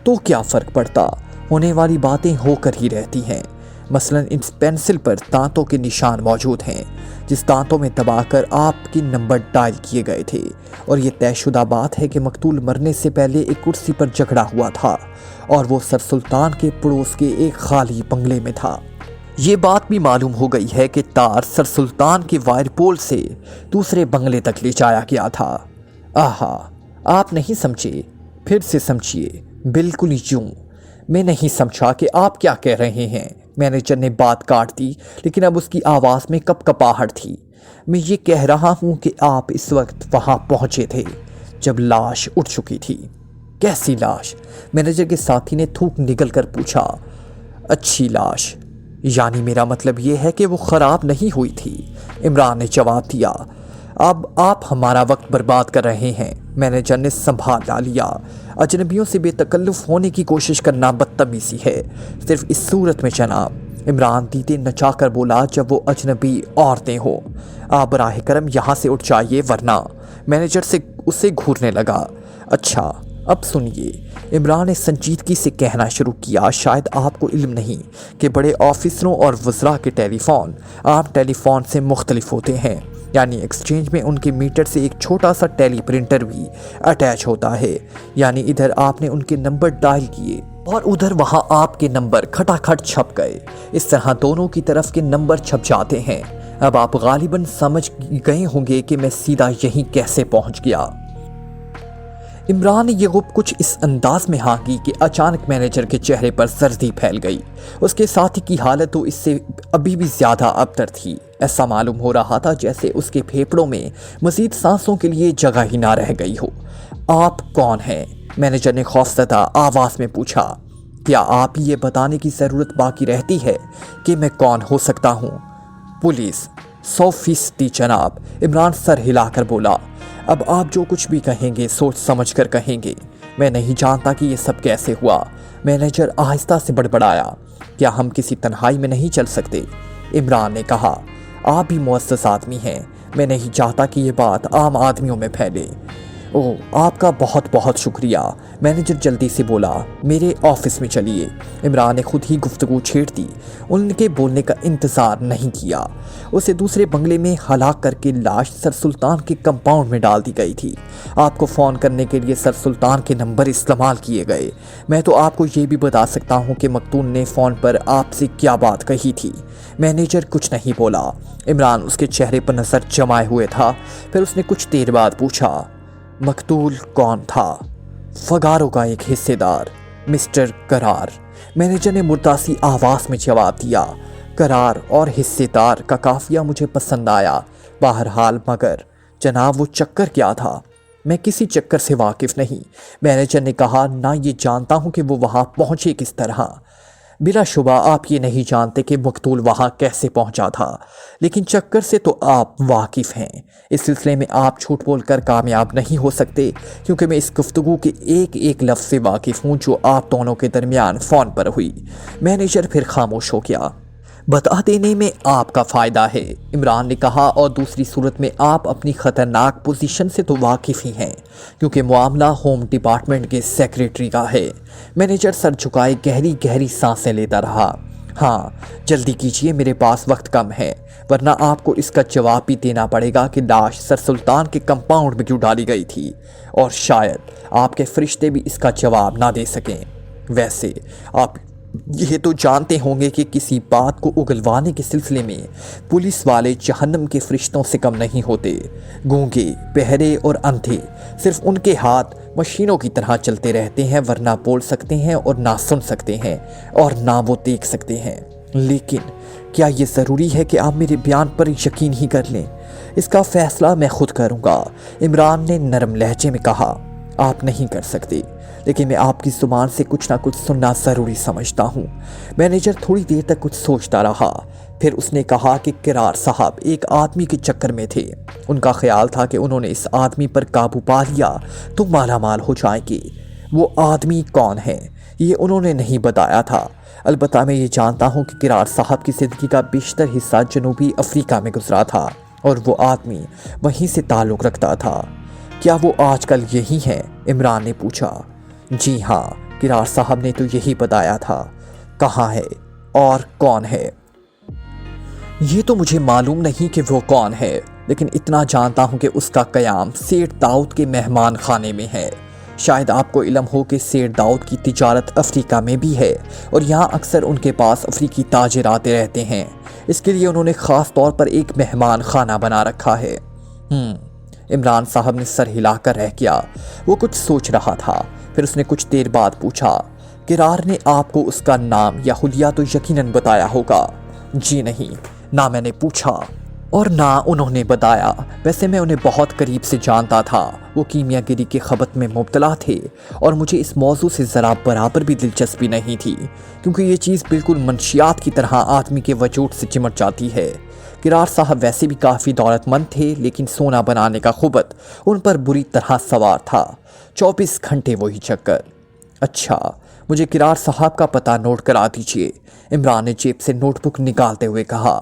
تو کیا فرق پڑتا؟ ہونے والی باتیں ہو کر ہی رہتی ہیں۔ مثلاً اس پینسل پر دانتوں کے نشان موجود ہیں، جس دانتوں میں دبا کر آپ کے نمبر ڈائل کیے گئے تھے، اور یہ طے شدہ بات ہے کہ مقتول مرنے سے پہلے ایک کرسی پر جھگڑا ہوا تھا اور وہ سر سلطان کے پڑوس کے ایک خالی بنگلے میں تھا۔ یہ بات بھی معلوم ہو گئی ہے کہ تار سر سلطان کے وائر پول سے دوسرے بنگلے تک لے جایا گیا تھا۔ آہا، آپ نہیں سمجھے، پھر سے سمجھیے، بالکل یوں۔ میں نہیں سمجھا کہ آپ کیا کہہ رہے ہیں۔ مینیجر نے بات کاٹ دی، لیکن اب اس کی آواز میں کپکپاہٹ تھی۔ میں یہ کہہ رہا ہوں کہ آپ اس وقت وہاں پہنچے تھے جب لاش اٹھ چکی تھی۔ کیسی لاش؟ مینیجر کے ساتھی نے تھوک نگل کر پوچھا۔ اچھی لاش، یعنی میرا مطلب یہ ہے کہ وہ خراب نہیں ہوئی تھی، عمران نے جواب دیا۔ اب آپ ہمارا وقت برباد کر رہے ہیں، مینیجر نے سنبھال لیا۔ اجنبیوں سے بے تکلف ہونے کی کوشش کرنا بدتمیزی ہے، صرف اس صورت میں جناب، عمران دیدے نچا کر بولا، جب وہ اجنبی عورتیں ہو۔ آپ براہ کرم یہاں سے اٹھ جائیے ورنہ، مینیجر سے اسے گھورنے لگا۔ اچھا اب سنیے، عمران نے سنجیدگی سے کہنا شروع کیا، شاید آپ کو علم نہیں کہ بڑے آفیسروں اور وزراء کے ٹیلی فون عام ٹیلی فون سے مختلف ہوتے ہیں، یعنی ایکسچینج میں ان کے میٹر سے ایک چھوٹا سا ٹیلی پرنٹر بھی اٹیچ ہوتا ہے، یعنی ادھر آپ نے ان کے نمبر ڈائل کیے اور ادھر وہاں آپ کے نمبر کھٹا کھٹ چھپ گئے۔ اس طرح دونوں کی طرف کے نمبر چھپ جاتے ہیں۔ اب آپ غالباً سمجھ گئے ہوں گے کہ میں سیدھا یہیں کیسے پہنچ گیا۔ عمران نے یہ گپ کچھ اس انداز میں ہانکی کہ اچانک مینیجر کے چہرے پر زردی پھیل گئی۔ اس کے ساتھی کی حالت تو اس سے ابھی بھی زیادہ ابتر تھی۔ ایسا معلوم ہو رہا تھا جیسے اس کے پھیپھڑوں میں مزید سانسوں کے لیے جگہ ہی نہ رہ گئی ہو۔ آپ کون ہیں؟ مینیجر نے خوفزدہ آواز میں پوچھا۔ کیا آپ یہ بتانے کی ضرورت باقی رہتی ہے کہ میں کون ہو سکتا ہوں؟ پولیس، 100% جناب، عمران سر ہلا کر بولا۔ اب آپ جو کچھ بھی کہیں گے سوچ سمجھ کر کہیں گے۔ میں نہیں جانتا کہ یہ سب کیسے ہوا، مینیجر آہستہ سے بڑبڑایا۔ کیا ہم کسی تنہائی میں نہیں چل سکتے؟ عمران نے کہا۔ آپ بھی معزز آدمی ہیں، میں نہیں چاہتا کہ یہ بات عام آدمیوں میں پھیلے۔ اوہ، آپ کا بہت بہت شکریہ، مینیجر جلدی سے بولا۔ میرے آفس میں چلیے۔ عمران نے خود ہی گفتگو چھیڑ دی، ان کے بولنے کا انتظار نہیں کیا۔ اسے دوسرے بنگلے میں ہلاک کر کے لاش سر سلطان کے کمپاؤنڈ میں ڈال دی گئی تھی۔ آپ کو فون کرنے کے لیے سر سلطان کے نمبر استعمال کیے گئے۔ میں تو آپ کو یہ بھی بتا سکتا ہوں کہ مقتول نے فون پر آپ سے کیا بات کہی تھی۔ مینیجر کچھ نہیں بولا۔ عمران اس کے چہرے پر نظر جمائے ہوئے تھا، پھر اس نے کچھ دیر بعد پوچھا، مقتول کون تھا؟ فگاروں کا ایک حصے دار، مسٹر کرار، مینیجر نے مرداسی آواز میں جواب دیا۔ کرار اور حصے دار کا قافیہ مجھے پسند آیا، بہرحال مگر جناب وہ چکر کیا تھا؟ میں کسی چکر سے واقف نہیں، مینیجر نے کہا، نہ یہ جانتا ہوں کہ وہ وہاں پہنچے کس طرح۔ بلا شبہ آپ یہ نہیں جانتے کہ مقتول وہاں کیسے پہنچا تھا، لیکن چکر سے تو آپ واقف ہیں۔ اس سلسلے میں آپ جھوٹ بول کر کامیاب نہیں ہو سکتے، کیونکہ میں اس گفتگو کے ایک ایک لفظ سے واقف ہوں جو آپ دونوں کے درمیان فون پر ہوئی۔ مینیجر پھر خاموش ہو گیا۔ بتا دینے میں آپ کا فائدہ ہے، عمران نے کہا، اور دوسری صورت میں آپ اپنی خطرناک پوزیشن سے تو واقف ہی ہیں، کیونکہ معاملہ ہوم ڈپارٹمنٹ کے سیکریٹری کا ہے۔ مینیجر سر جھکائے گہری گہری سانسیں لیتا رہا۔ ہاں جلدی کیجیے، میرے پاس وقت کم ہے، ورنہ آپ کو اس کا جواب بھی دینا پڑے گا کہ لاش سر سلطان کے کمپاؤنڈ میں کیوں ڈالی گئی تھی، اور شاید آپ کے فرشتے بھی اس کا جواب نہ دے سکیں۔ ویسے آپ یہ تو جانتے ہوں گے کہ کسی بات کو اگلوانے کے سلسلے میں پولیس والے جہنم کے فرشتوں سے کم نہیں ہوتے۔ گونگے، بہرے اور اندھے، صرف ان کے ہاتھ مشینوں کی طرح چلتے رہتے ہیں، ورنہ بول سکتے ہیں اور نہ سن سکتے ہیں اور نہ وہ دیکھ سکتے ہیں۔ لیکن کیا یہ ضروری ہے کہ آپ میرے بیان پر یقین ہی کر لیں؟ اس کا فیصلہ میں خود کروں گا، عمران نے نرم لہجے میں کہا۔ آپ نہیں کر سکتے، لیکن میں آپ کی زبان سے کچھ نہ کچھ سننا ضروری سمجھتا ہوں۔ مینیجر تھوڑی دیر تک کچھ سوچتا رہا، پھر اس نے کہا کہ کرار صاحب ایک آدمی کے چکر میں تھے۔ ان کا خیال تھا کہ انہوں نے اس آدمی پر قابو پا لیا تو مالا مال ہو جائیں گے۔ وہ آدمی کون ہے یہ انہوں نے نہیں بتایا تھا، البتہ میں یہ جانتا ہوں کہ کرار صاحب کی زندگی کا بیشتر حصہ جنوبی افریقہ میں گزرا تھا۔ اور وہ آدمی وہیں سے تعلق رکھتا تھا۔ کیا وہ آج کل یہی ہے؟ عمران نے پوچھا۔ جی ہاں، کرار صاحب نے تو یہی بتایا تھا۔ کہاں ہے اور کون ہے؟ یہ تو مجھے معلوم نہیں کہ وہ کون ہے، لیکن اتنا جانتا ہوں کہ اس کا قیام سیٹ داؤد کے مہمان خانے میں ہے۔ شاید آپ کو علم ہو کہ سیٹ داؤد کی تجارت افریقہ میں بھی ہے اور یہاں اکثر ان کے پاس افریقی تاجر آتے رہتے ہیں۔ اس کے لیے انہوں نے خاص طور پر ایک مہمان خانہ بنا رکھا ہے۔ عمران صاحب نے سر ہلا کر رہ گیا۔ وہ کچھ سوچ رہا تھا، پھر اس نے کچھ دیر بعد پوچھا، کرار نے آپ کو اس کا نام یا حلیہ تو یقیناً بتایا ہوگا؟ جی نہیں، نہ میں نے پوچھا اور نہ انہوں نے بتایا۔ ویسے میں انہیں بہت قریب سے جانتا تھا۔ وہ کیمیا گری کے خبط میں مبتلا تھے اور مجھے اس موضوع سے ذرا برابر بھی دلچسپی نہیں تھی، کیونکہ یہ چیز بالکل منشیات کی طرح آدمی کے وجود سے چمٹ جاتی ہے۔ کرار صاحب ویسے بھی کافی دولت مند تھے، لیکن سونا بنانے کا خبط ان پر بری طرح سوار تھا۔ 24 گھنٹے وہی چکر۔ اچھا، مجھے کرار صاحب کا پتہ نوٹ کرا دیجئے، عمران نے جیب سے نوٹ بک نکالتے ہوئے کہا۔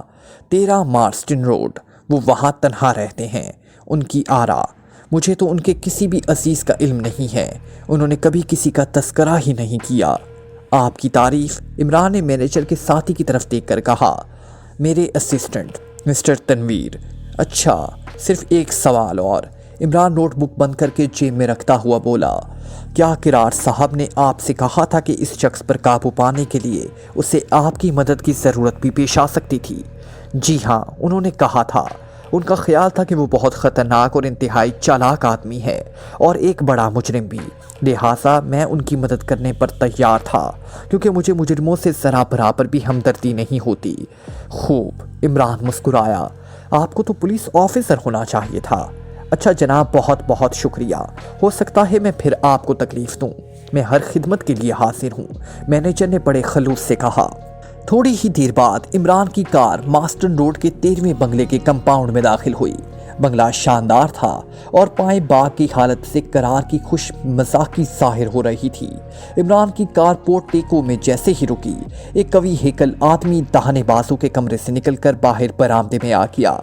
13 مارسٹن روڈ، وہ وہاں تنہا رہتے ہیں۔ ان کی آرا، مجھے تو ان کے کسی بھی عزیز کا علم نہیں ہے، انہوں نے کبھی کسی کا تذکرہ ہی نہیں کیا۔ آپ کی تعریف، عمران نے مینیجر کے ساتھی کی طرف دیکھ کر کہا۔ میرے اسسٹنٹ مسٹر تنویر۔ اچھا، صرف ایک سوال اور، عمران نوٹ بک بند کر کے جیب میں رکھتا ہوا بولا۔ کیا کرار صاحب نے آپ سے کہا تھا کہ اس شخص پر قابو پانے کے لیے اسے آپ کی مدد کی ضرورت بھی پیش آ سکتی تھی؟ جی ہاں، انہوں نے کہا تھا۔ ان کا خیال تھا کہ وہ بہت خطرناک اور انتہائی چالاک آدمی ہے اور ایک بڑا مجرم بھی، لہٰذا میں ان کی مدد کرنے پر تیار تھا، کیونکہ مجھے مجرموں سے ذرا برابر بھی ہمدردی نہیں ہوتی۔ خوب، عمران مسکرایا۔ آپ کو تو پولیس آفیسر ہونا چاہیے تھا۔ اچھا جناب، بہت بہت شکریہ، ہو سکتا ہے میں پھر آپ کو تکلیف دوں، میں ہر خدمت کے لیے حاضر ہوں، مینیجر نے بڑے خلوص سے کہا۔ تھوڑی ہی دیر بعد عمران کی کار ماسٹن روڈ کے 13ویں بنگلے کے کمپاؤنڈ میں داخل ہوئی۔ بنگلہ شاندار تھا اور پائیں باغ کی حالت سے کرار کی خوش مزاقی ظاہر ہو رہی تھی۔ عمران کی کار پورٹیکو میں جیسے ہی رکی، ایک قوی ہیکل آدمی داہنے بازو کے کمرے سے نکل کر باہر برآمدے میں آ گیا۔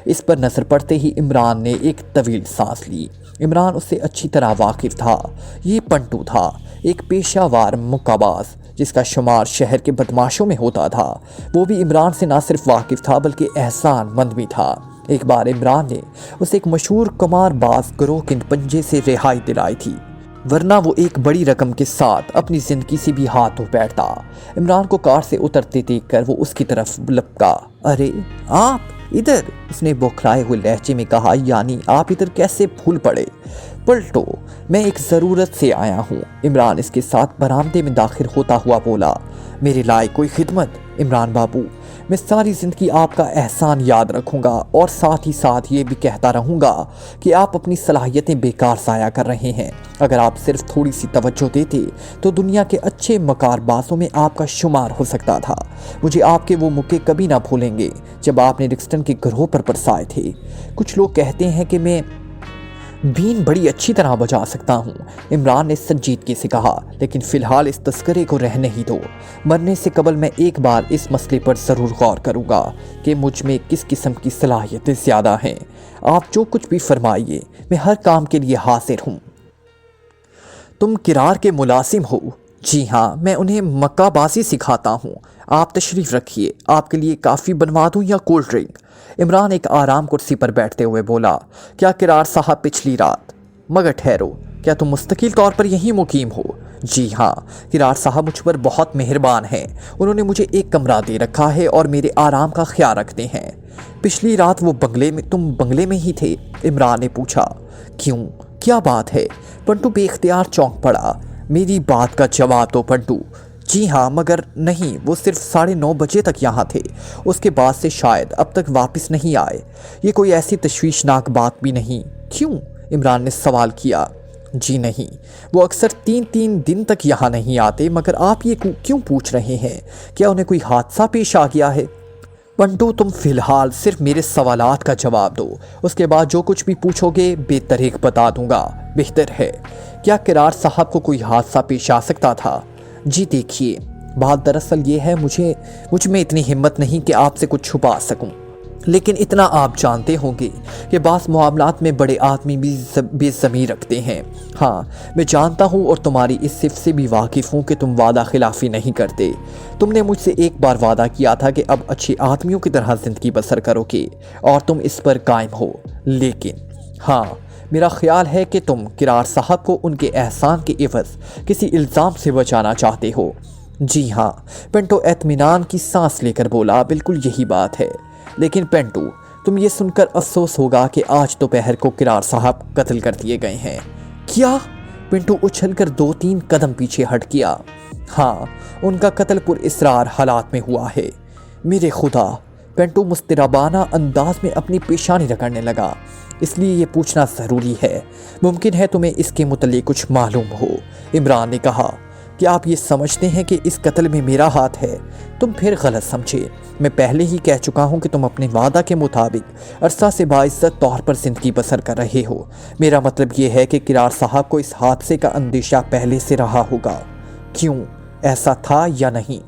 اس پر نظر پڑتے ہی عمران نے ایک طویل سانس لی۔ عمران اس سے اچھی طرح واقف تھا۔ یہ پنٹو تھا، ایک پیشہ وار مکہ باز جس کا شمار شہر کے بدماشوں میں ہوتا تھا۔ وہ بھی عمران سے نہ صرف واقف تھا بلکہ احسان مند بھی تھا۔ ایک بار عمران نے اسے ایک مشہور قمار باز گروہ کے پنجے سے رہائی دلائی تھی، ورنہ وہ ایک بڑی رقم کے ساتھ اپنی زندگی سے بھی ہاتھ دھو بیٹھتا۔ عمران کو کار سے اترتے دیکھ کر وہ اس کی طرف لپکا۔ ارے آپ ادھر، اس نے بوکھلائے ہوئے لہجے میں کہا، یعنی آپ ادھر کیسے پھول پڑے؟ پلٹو، میں ایک ضرورت سے آیا ہوں، عمران اس کے ساتھ برآمدے میں داخل ہوتا ہوا بولا۔ میرے لائق کوئی خدمت؟ عمران بابو، میں ساری زندگی آپ کا احسان یاد رکھوں گا اور ساتھ ہی ساتھ یہ بھی کہتا رہوں گا کہ آپ اپنی صلاحیتیں بیکار ضائع کر رہے ہیں۔ اگر آپ صرف تھوڑی سی توجہ دیتے تو دنیا کے اچھے مکار بازوں میں آپ کا شمار ہو سکتا تھا۔ مجھے آپ کے وہ موقع کبھی نہ بھولیں گے جب آپ نے رکسٹن کے گروہ پر برسائے تھے۔ کچھ لوگ کہتے ہیں کہ میں بین بڑی اچھی طرح بجا سکتا ہوں، عمران نے سنجیدگی سے کہا، لیکن فی الحال اس تذکرے کو رہنے ہی دو۔ مرنے سے قبل میں ایک بار اس مسئلے پر ضرور غور کروں گا کہ مجھ میں کس قسم کی صلاحیتیں زیادہ ہیں۔ آپ جو کچھ بھی فرمائیے، میں ہر کام کے لیے حاضر ہوں۔ تم کرار کے ملازم ہو؟ جی ہاں، میں انہیں مکہ بازی سکھاتا ہوں۔ آپ تشریف رکھیے، آپ کے لیے کافی بنوا دوں یا کولڈ ڈرنک؟ عمران ایک آرام کرسی پر بیٹھتے ہوئے بولا۔ کیا کرار صاحب پچھلی رات؟ مگر ٹھہرو، کیا تم مستقل طور پر یہیں مقیم ہو؟ جی ہاں، کرار صاحب مجھ پر بہت مہربان ہیں، انہوں نے مجھے ایک کمرہ دے رکھا ہے اور میرے آرام کا خیال رکھتے ہیں۔ پچھلی رات وہ تم بنگلے میں ہی تھے؟ عمران نے پوچھا۔ کیوں، کیا بات ہے؟ پنٹو بے اختیار چونک پڑا۔ میری بات کا جواب دو پنٹو۔ جی ہاں، مگر نہیں، وہ صرف 9:30 بجے تک یہاں تھے، اس کے بعد سے شاید اب تک واپس نہیں آئے۔ یہ کوئی ایسی تشویشناک بات بھی نہیں؟ کیوں؟ عمران نے سوال کیا۔ جی نہیں، وہ اکثر 3 دن تک یہاں نہیں آتے، مگر آپ یہ کیوں پوچھ رہے ہیں؟ کیا انہیں کوئی حادثہ پیش آ گیا ہے؟ پنٹو، تم فی الحال صرف میرے سوالات کا جواب دو، اس کے بعد جو کچھ بھی پوچھو گے بے طریق بتا دوں گا، بہتر ہے۔ کیا کرار صاحب کو کوئی حادثہ پیش آ سکتا تھا؟ جی دیکھیے، بات دراصل یہ ہے، مجھ میں اتنی ہمت نہیں کہ آپ سے کچھ چھپا سکوں۔ لیکن اتنا آپ جانتے ہوں گے کہ بعض معاملات میں بڑے آدمی بھی بے ضمیری رکھتے ہیں۔ ہاں میں جانتا ہوں اور تمہاری اس صفت سے بھی واقف ہوں کہ تم وعدہ خلافی نہیں کرتے۔ تم نے مجھ سے ایک بار وعدہ کیا تھا کہ اب اچھے آدمیوں کی طرح زندگی بسر کرو گے اور تم اس پر قائم ہو، لیکن ہاں میرا خیال ہے کہ تم کرار صاحب کو ان کے احسان کے عوض کسی الزام سے بچانا چاہتے ہو۔ جی ہاں، پنٹو اطمینان کی سانس لے کر بولا، بالکل یہی بات ہے۔ لیکن پنٹو، تم یہ سن کر افسوس ہوگا کہ آج دوپہر کو کرار صاحب قتل کر دیے گئے ہیں۔ کیا؟ پنٹو اچھل کر 2-3 قدم پیچھے ہٹ گیا۔ ہاں، ان کا قتل پر اسرار حالات میں ہوا ہے۔ میرے خدا! پنٹو مضطربانہ انداز میں اپنی پیشانی رگڑنے لگا۔ اس لیے یہ پوچھنا ضروری ہے، ممکن ہے تمہیں اس کے متعلق کچھ معلوم ہو؟ عمران نے کہا۔ کیا آپ یہ سمجھتے ہیں کہ اس قتل میں میرا ہاتھ ہے؟ تم پھر غلط سمجھے۔ میں پہلے ہی کہہ چکا ہوں کہ تم اپنے وعدہ کے مطابق عرصہ سے باعزت طور پر زندگی بسر کر رہے ہو۔ میرا مطلب یہ ہے کہ کرار صاحب کو اس حادثے کا اندیشہ پہلے سے رہا ہوگا۔ کیوں؟ ایسا تھا یا نہیں؟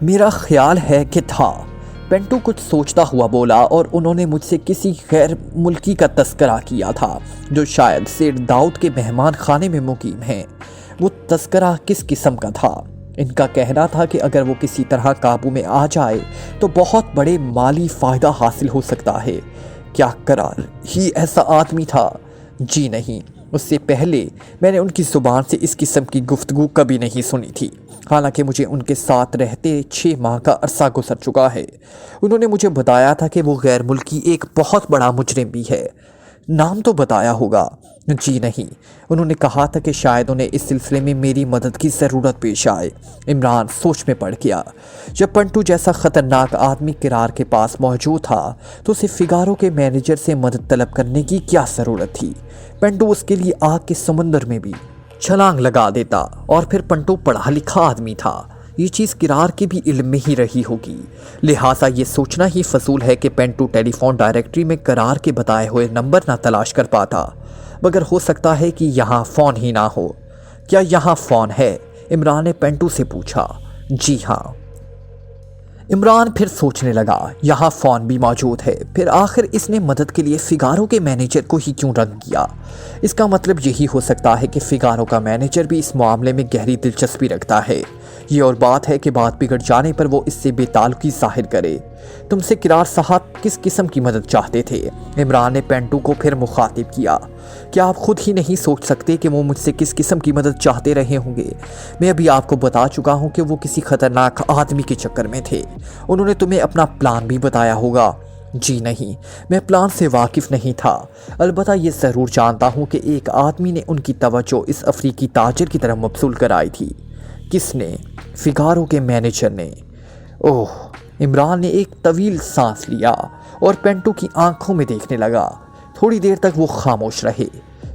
میرا خیال ہے کہ تھا۔ پنٹو کچھ سوچتا ہوا بولا، اور انہوں نے مجھ سے کسی غیر ملکی کا تذکرہ کیا تھا جو شاید سیر داؤد کے مہمان خانے میں مقیم ہیں۔ وہ تذکرہ کس قسم کا تھا؟ ان کا کہنا تھا کہ اگر وہ کسی طرح قابو میں آ جائے تو بہت بڑے مالی فائدہ حاصل ہو سکتا ہے۔ کیا کرار ہی ایسا آدمی تھا؟ جی نہیں، اس سے پہلے میں نے ان کی زبان سے اس قسم کی گفتگو کبھی نہیں سنی تھی، حالانکہ مجھے ان کے ساتھ رہتے 6 ماہ کا عرصہ گزر چکا ہے۔ انہوں نے مجھے بتایا تھا کہ وہ غیر ملکی ایک بہت بڑا مجرم بھی ہے۔ نام تو بتایا ہوگا؟ جی نہیں، انہوں نے کہا تھا کہ شاید انہیں اس سلسلے میں میری مدد کی ضرورت پیش آئے۔ عمران سوچ میں پڑ گیا۔ جب پنٹو جیسا خطرناک آدمی کرار کے پاس موجود تھا تو اسے فگارو کے مینیجر سے مدد طلب کرنے کی کیا ضرورت تھی؟ پنٹو اس کے لیے آگ کے سمندر میں بھی چھلانگ لگا دیتا، اور پھر پنٹو پڑھا لکھا آدمی تھا۔ یہ چیز کرار کے بھی علم میں ہی رہی ہوگی، لہٰذا یہ سوچنا ہی فضول ہے کہ پنٹو ٹیلی فون ڈائریکٹری میں کرار کے بتائے ہوئے نمبر نہ تلاش کر پاتا، مگر ہو سکتا ہے کہ یہاں فون ہی نہ ہو۔ کیا یہاں فون ہے؟ عمران نے پنٹو سے پوچھا۔ جی ہاں۔ عمران پھر سوچنے لگا، یہاں فون بھی موجود ہے، پھر آخر اس نے مدد کے لیے فگارو کے مینیجر کو ہی کیوں رنگ کیا؟ اس کا مطلب یہی ہو سکتا ہے کہ فگارو کا مینیجر بھی اس معاملے میں گہری دلچسپی رکھتا ہے۔ یہ اور بات ہے کہ بات بگڑ جانے پر وہ اس سے بے تعلقی ظاہر کرے۔ تم سے کرار صاحب کس قسم کی مدد چاہتے تھے؟ عمران نے پنٹو کو پھر مخاطب کیا۔ کیا آپ خود ہی نہیں سوچ سکتے کہ وہ مجھ سے کس قسم کی مدد چاہتے رہے ہوں گے؟ میں ابھی آپ کو بتا چکا ہوں کہ وہ کسی خطرناک آدمی کے چکر میں تھے۔ انہوں نے تمہیں اپنا پلان بھی بتایا ہوگا؟ جی نہیں، میں پلان سے واقف نہیں تھا، البتہ یہ ضرور جانتا ہوں کہ ایک آدمی نے ان کی توجہ اس افریقی تاجر کی طرف مبذول کرائی تھی۔ کس نے؟ فگارو کے مینیجر نے۔ اوہ! عمران نے ایک طویل سانس لیا اور پنٹو کی آنکھوں میں دیکھنے لگا۔ تھوڑی دیر تک وہ خاموش رہے،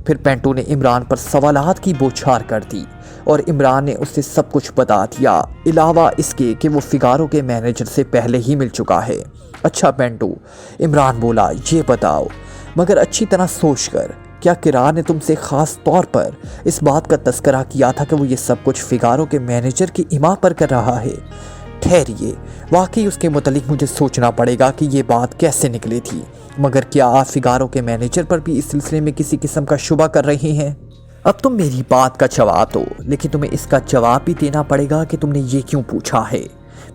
پھر پنٹو نے عمران پر سوالات کی بوچھار کر دی اور عمران نے اسے سب کچھ بتا دیا، علاوہ اس کے کہ وہ فگارو کے مینیجر سے پہلے ہی مل چکا ہے۔ اچھا پنٹو، عمران بولا، یہ بتاؤ مگر اچھی طرح سوچ کر، کیا کرار نے تم سے خاص طور پر اس بات کا تذکرہ کیا تھا کہ وہ یہ سب کچھ فگارو کے مینیجر کی ایما پر کر رہا ہے؟ ٹھہریے، واقعی اس کے متعلق مجھے سوچنا پڑے گا کہ یہ بات کیسے نکلی تھی، مگر کیا آپ فگارو کے مینیجر پر بھی اس سلسلے میں کسی قسم کا شبہ کر رہے ہیں؟ اب تم میری بات کا جواب دو، لیکن تمہیں اس کا جواب بھی دینا پڑے گا کہ تم نے یہ کیوں پوچھا ہے۔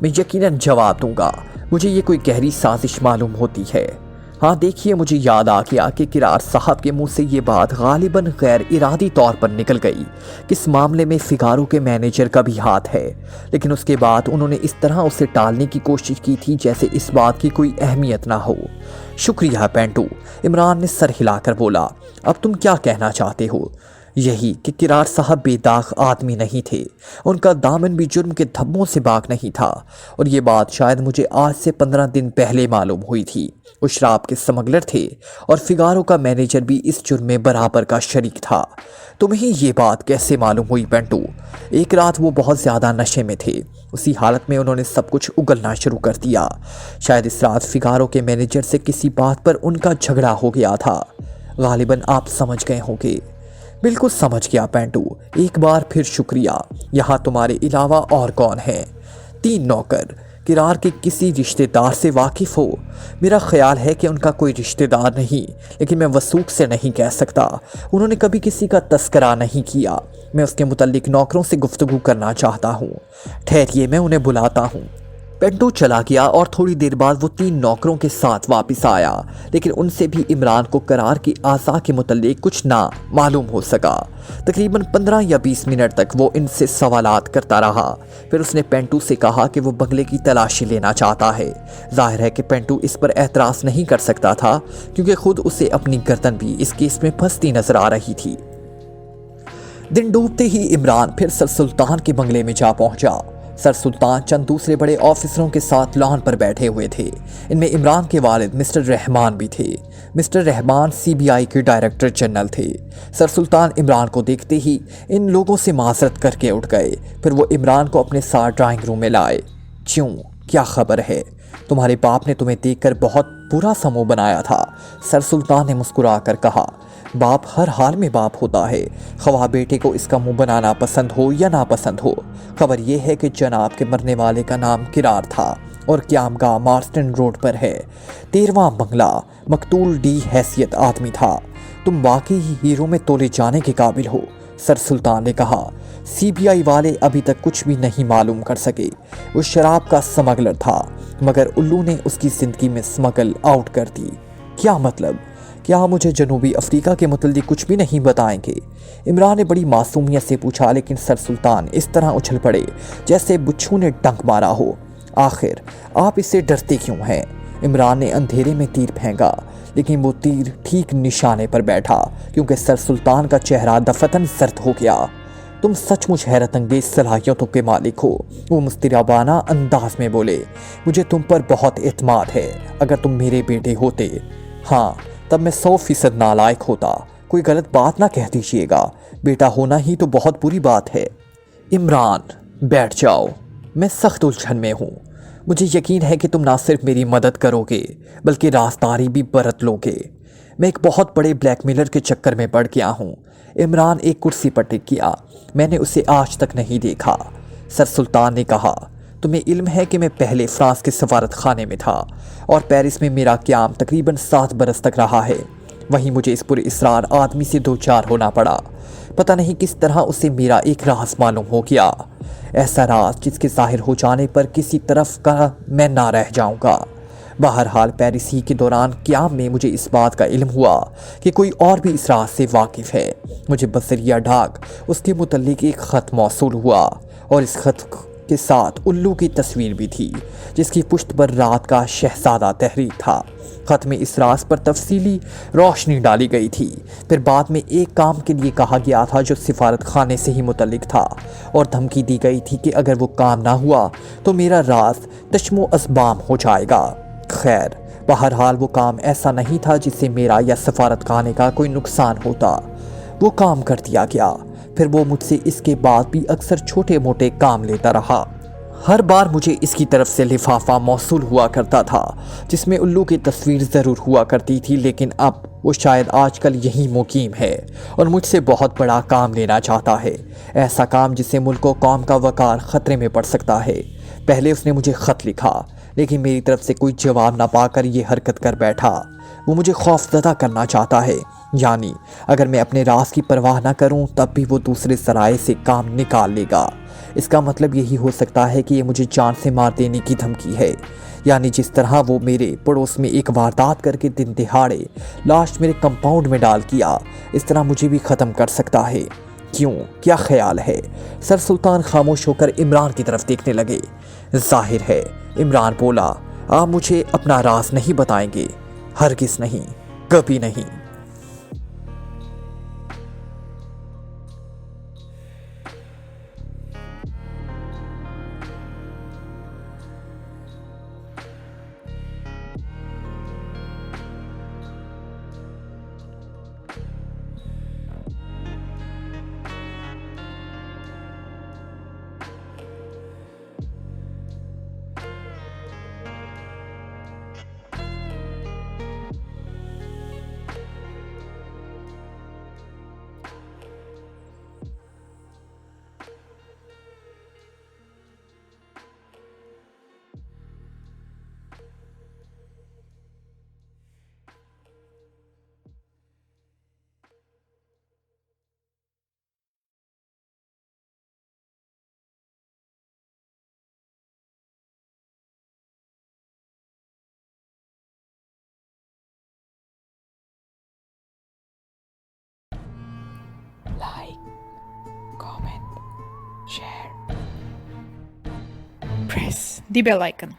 میں یقیناً جواب دوں گا، مجھے یہ کوئی گہری سازش معلوم ہوتی ہے۔ ہاں دیکھیے، مجھے یاد آ گیا کہ کرار صاحب کے منہ سے یہ بات غالباً غیر ارادی طور پر نکل گئی کہ اس معاملے میں فگارو کے مینیجر کا بھی ہاتھ ہے، لیکن اس کے بعد انہوں نے اس طرح اسے ٹالنے کی کوشش کی تھی جیسے اس بات کی کوئی اہمیت نہ ہو۔ شکریہ پینٹو، عمران نے سر ہلا کر بولا۔ اب تم کیا کہنا چاہتے ہو؟ یہی کہ کرار صاحب بے داغ آدمی نہیں تھے، ان کا دامن بھی جرم کے دھبوں سے باق نہیں تھا، اور یہ بات شاید مجھے آج سے 15 دن پہلے معلوم ہوئی تھی۔ وہ شراب کے سمگلر تھے اور فگارو کا مینیجر بھی اس جرم میں برابر کا شریک تھا۔ تمہیں یہ بات کیسے معلوم ہوئی پینٹو؟ ایک رات وہ بہت زیادہ نشے میں تھے، اسی حالت میں انہوں نے سب کچھ اگلنا شروع کر دیا۔ شاید اس رات فگارو کے مینیجر سے کسی بات پر ان کا جھگڑا ہو گیا تھا۔ غالباً آپ سمجھ گئے ہوں گے۔ بالکل سمجھ گیا پینٹو، ایک بار پھر شکریہ۔ یہاں تمہارے علاوہ اور کون ہے؟ 3 نوکر، किरार के किसी रिश्तेदार से वाकिफ़ हो? मेरा ख्याल है कि उनका कोई रिश्तेदार नहीं, लेकिन मैं वसूख से नहीं कह सकता। उन्होंने कभी किसी का तस्करा नहीं किया। मैं उसके मुतल्लिक नौकरों से गुफ्तगू करना चाहता हूँ। ठहरिए, मैं उन्हें बुलाता हूँ। पेंटू चला गया और थोड़ी देर बाद वो 3 नौकरों के साथ वापस आया, लेकिन उनसे भी इमरान को करार की आज़ा के मुतल्लिक कुछ ना मालूम हो सका। तकरीबन 15 या 20 मिनट तक वो इनसे सवालात करता रहा। फिर उसने पेंटू से कहा कि वो बंगले की तलाशी लेना चाहता है। जाहिर है कि पेंटू इस पर एतराज़ नहीं कर सकता था, क्योंकि खुद उसे अपनी गर्दन भी इस केस में फंसती नजर आ रही थी। दिन डूबते ही इमरान फिर सर सुल्तान के बंगले में जा पहुंचा। सर सुल्तान चंद दूसरे बड़े ऑफिसरों के साथ लॉन पर बैठे हुए थे। इनमें इमरान के वालिद मिस्टर रहमान भी थे। मिस्टर रहमान सीबीआई के डायरेक्टर जनरल थे। सर सुल्तान इमरान को देखते ही इन लोगों से माजरत करके उठ गए। फिर वो इमरान को अपने साथ ड्राइंग रूम में लाए। क्यों, क्या खबर है? तुम्हारे बाप ने तुम्हें देखकर बहुत बुरा समूह बनाया था। सर सुल्तान ने मुस्कुरा कर कहा, बाप हर हाल में बाप होता है, ख्वाह बेटे को इसका मुंह बनाना पसंद हो या नापसंद हो। खबर यह है कि जनाब के मरने वाले का नाम किरार था और क्यामगाह मार्स्टन रोड पर है। 13वां बंगला, मकतूल डी हैसियत आदमी था। तुम वाकई ही हीरो में तोले जाने के काबिल हो, सर सुल्तान ने कहा। सीबीआई वाले अभी तक कुछ भी नहीं मालूम कर सके। वो शराब का स्मगलर था, मगर उल्लू ने उसकी जिंदगी में स्मगल आउट कर दी। क्या मतलब? क्या आप मुझे जनूबी अफ्रीका के मुतल्लिक कुछ भी नहीं बताएंगे? इमरान ने बड़ी मासूमियत से पूछा, लेकिन सर सुल्तान इस तरह उछल पड़े जैसे बुच्छू ने डंक मारा हो। आखिर आप इससे डरते क्यों हैं? इमरान ने अंधेरे में तीर फेंका, लेकिन वो तीर ठीक निशाने पर बैठा, क्योंकि सर सुल्तान का चेहरा दफतन सर्द हो गया। तुम सचमुच हैरत अंगेज सलाहियतों के मालिक हो, वो मुस्तिराबाना अंदाज में बोले। मुझे तुम पर बहुत एतमाद है। अगर तुम मेरे बेटे होते, हाँ, तब मैं 100% नालायक होता। कोई गलत बात ना कह दीजिएगा। बेटा होना ही तो बहुत बुरी बात है। इमरान, बैठ जाओ। मैं सख्त उलझन में हूँ। मुझे यकीन है कि तुम ना सिर्फ मेरी मदद करोगे, बल्कि राजदारी भी बरत लोगे। मैं एक बहुत बड़े ब्लैकमेलर के चक्कर में पड़ गया हूँ। इमरान एक कुर्सी पर टिक गया। मैंने उसे आज तक नहीं देखा। सर सुल्तान ने कहा, तुम्हें इल्म है कि मैं पहले फ्रांस के सफारत खाने में था और पेरिस में मेरा क़याम तकरीबन 7 बरस तक रहा है। वहीं मुझे इस पुर इसरार आदमी से 2-4 होना पड़ा। पता नहीं किस तरह उसे मेरा एक राज मालूम हो गया, ऐसा राज जिसके ज़ाहिर हो जाने पर किसी तरफ का मैं ना रह जाऊंगा। बहरहाल पेरिस ही के दौरान क़याम में मुझे इस बात का इल्म हुआ कि कोई और भी इस राज से वाकिफ़ है। मुझे बसरिया डाक उसके मुतल्लिक एक ख़त मौसूल हुआ और इस ख़त के साथ उल्लू की तस्वीर भी थी, जिसकी पुश्त पर रात का शहजादा तहरीर था। खत में इस राज पर तफसीली रोशनी डाली गई थी। फिर बाद में एक काम के लिए कहा गया था जो सिफारत खाने से ही मुतल्लिक था, और धमकी दी गई थी कि अगर वो काम ना हुआ तो मेरा राज तश्मो असबाम हो जाएगा। खैर, बहरहाल वो काम ऐसा नहीं था जिससे मेरा या सफारत खाने का कोई नुकसान होता। वो काम कर दिया गया। फिर वो मुझसे इसके बाद भी अक्सर छोटे मोटे काम लेता रहा। हर बार मुझे इसकी तरफ से लिफाफा मौसूल हुआ करता था, जिसमें उल्लू की तस्वीर ज़रूर हुआ करती थी, लेकिन अब वो शायद आजकल यहीं मुकीम है और मुझसे बहुत बड़ा काम लेना चाहता है। ऐसा काम जिससे मुल्क व कौम का वकार ख़तरे में पड़ सकता है। पहले उसने मुझे ख़त लिखा, लेकिन मेरी तरफ से कोई जवाब ना पाकर ये हरकत कर बैठा। वो मुझे खौफज़दा करना चाहता है, यानी अगर मैं अपने राज की परवाह ना करूं तब भी वो दूसरे ज़राए से काम निकाल लेगा। इसका मतलब यही हो सकता है कि ये मुझे जान से मार देने की धमकी है, यानी जिस तरह वो मेरे पड़ोस में एक वारदात करके दिन दिहाड़े लाश मेरे कंपाउंड में डाल किया, इस तरह मुझे भी ख़त्म कर सकता है। क्यों, क्या ख्याल है? सर सुल्तान खामोश होकर इमरान की तरफ देखने लगे। जाहिर है, इमरान बोला, आप मुझे अपना राज नहीं बताएंगे? हरगिज़ नहीं, कभी नहीं। press the bell icon